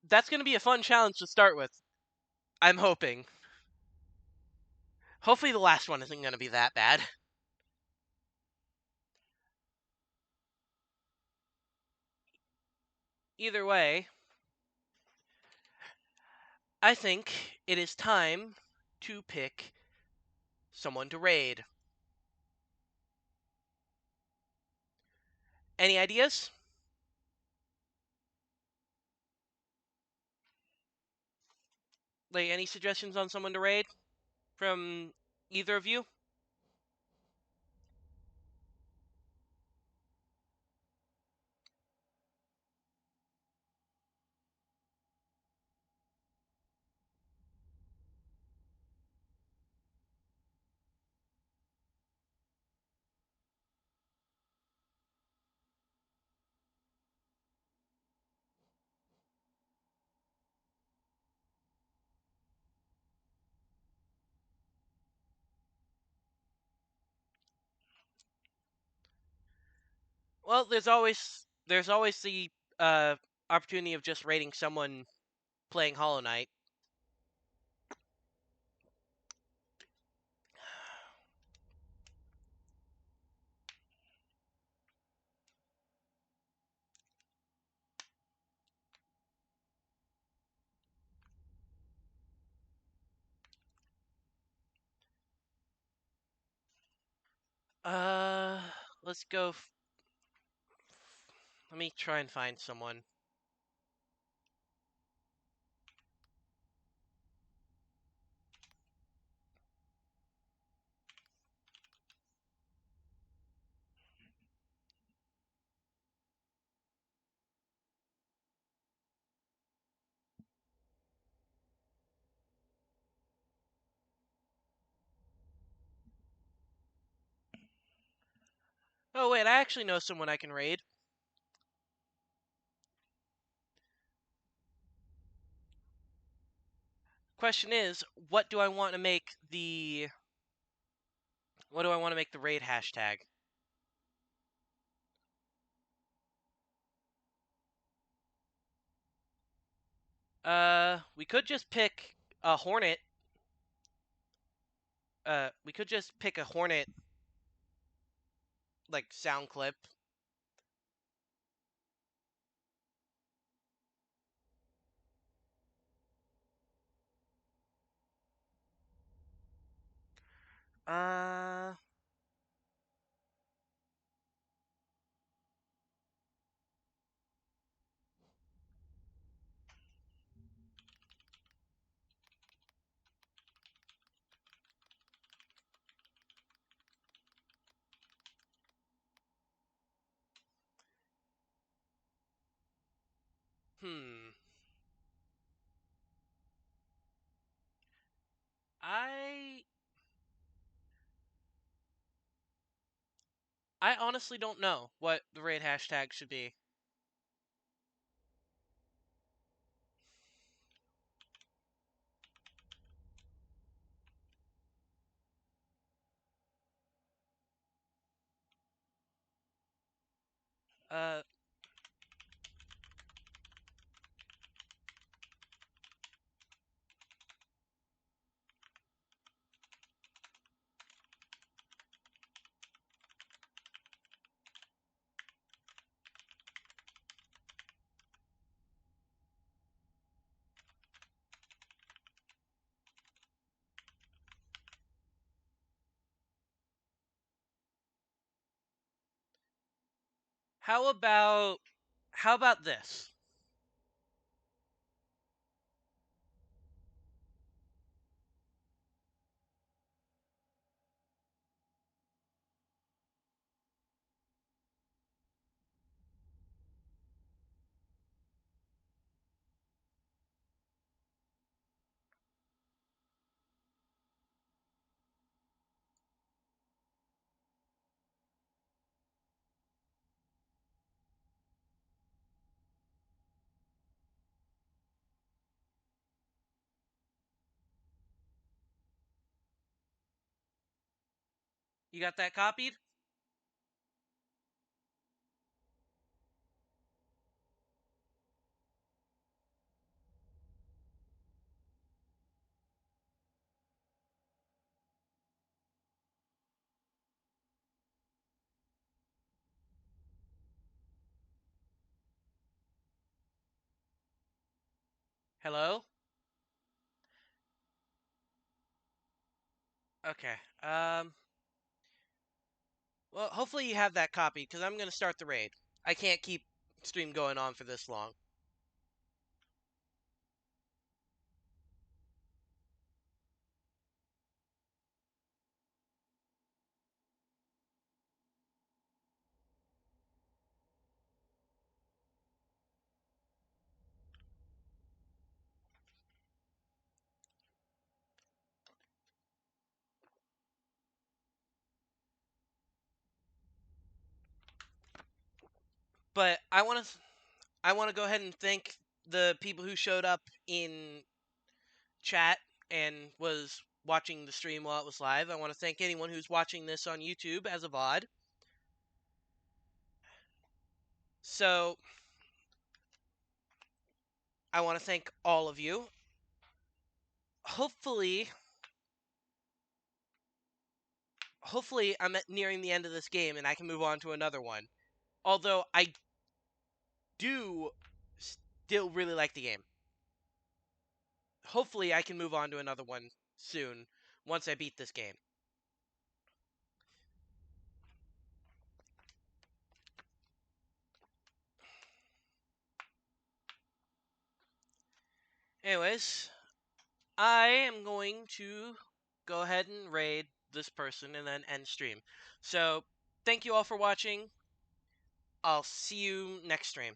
That's going to be a fun challenge to start with. I'm hoping. Hopefully the last one isn't going to be that bad. Either way, I think it is time to pick someone to raid. Any ideas? Like, any suggestions on someone to raid from either of you? Well, there's always the opportunity of just raiding someone playing Hollow Knight. Uh, let's go. Let me try and find someone. Oh wait, I actually know someone I can raid. Question is, what do I want to make the raid hashtag? We could just pick a Hornet. We could just pick a Hornet like sound clip. Uh, hmm. I I honestly don't know what the raid hashtag should be. Uh, how about how about this? You got that copied? Hello? Okay. Well, hopefully you have that copied because I'm gonna start the raid. I can't keep stream going on for this long. But I want to go ahead and thank the people who showed up in chat and was watching the stream while it was live. I want to thank anyone who's watching this on YouTube as a VOD. So I want to thank all of you. Hopefully I'm nearing the end of this game and I can move on to another one. Although I do still really like the game. Hopefully I can move on to another one soon once I beat this game. Anyways, I am going to go ahead and raid this person and then end stream. So, thank you all for watching. I'll see you next stream.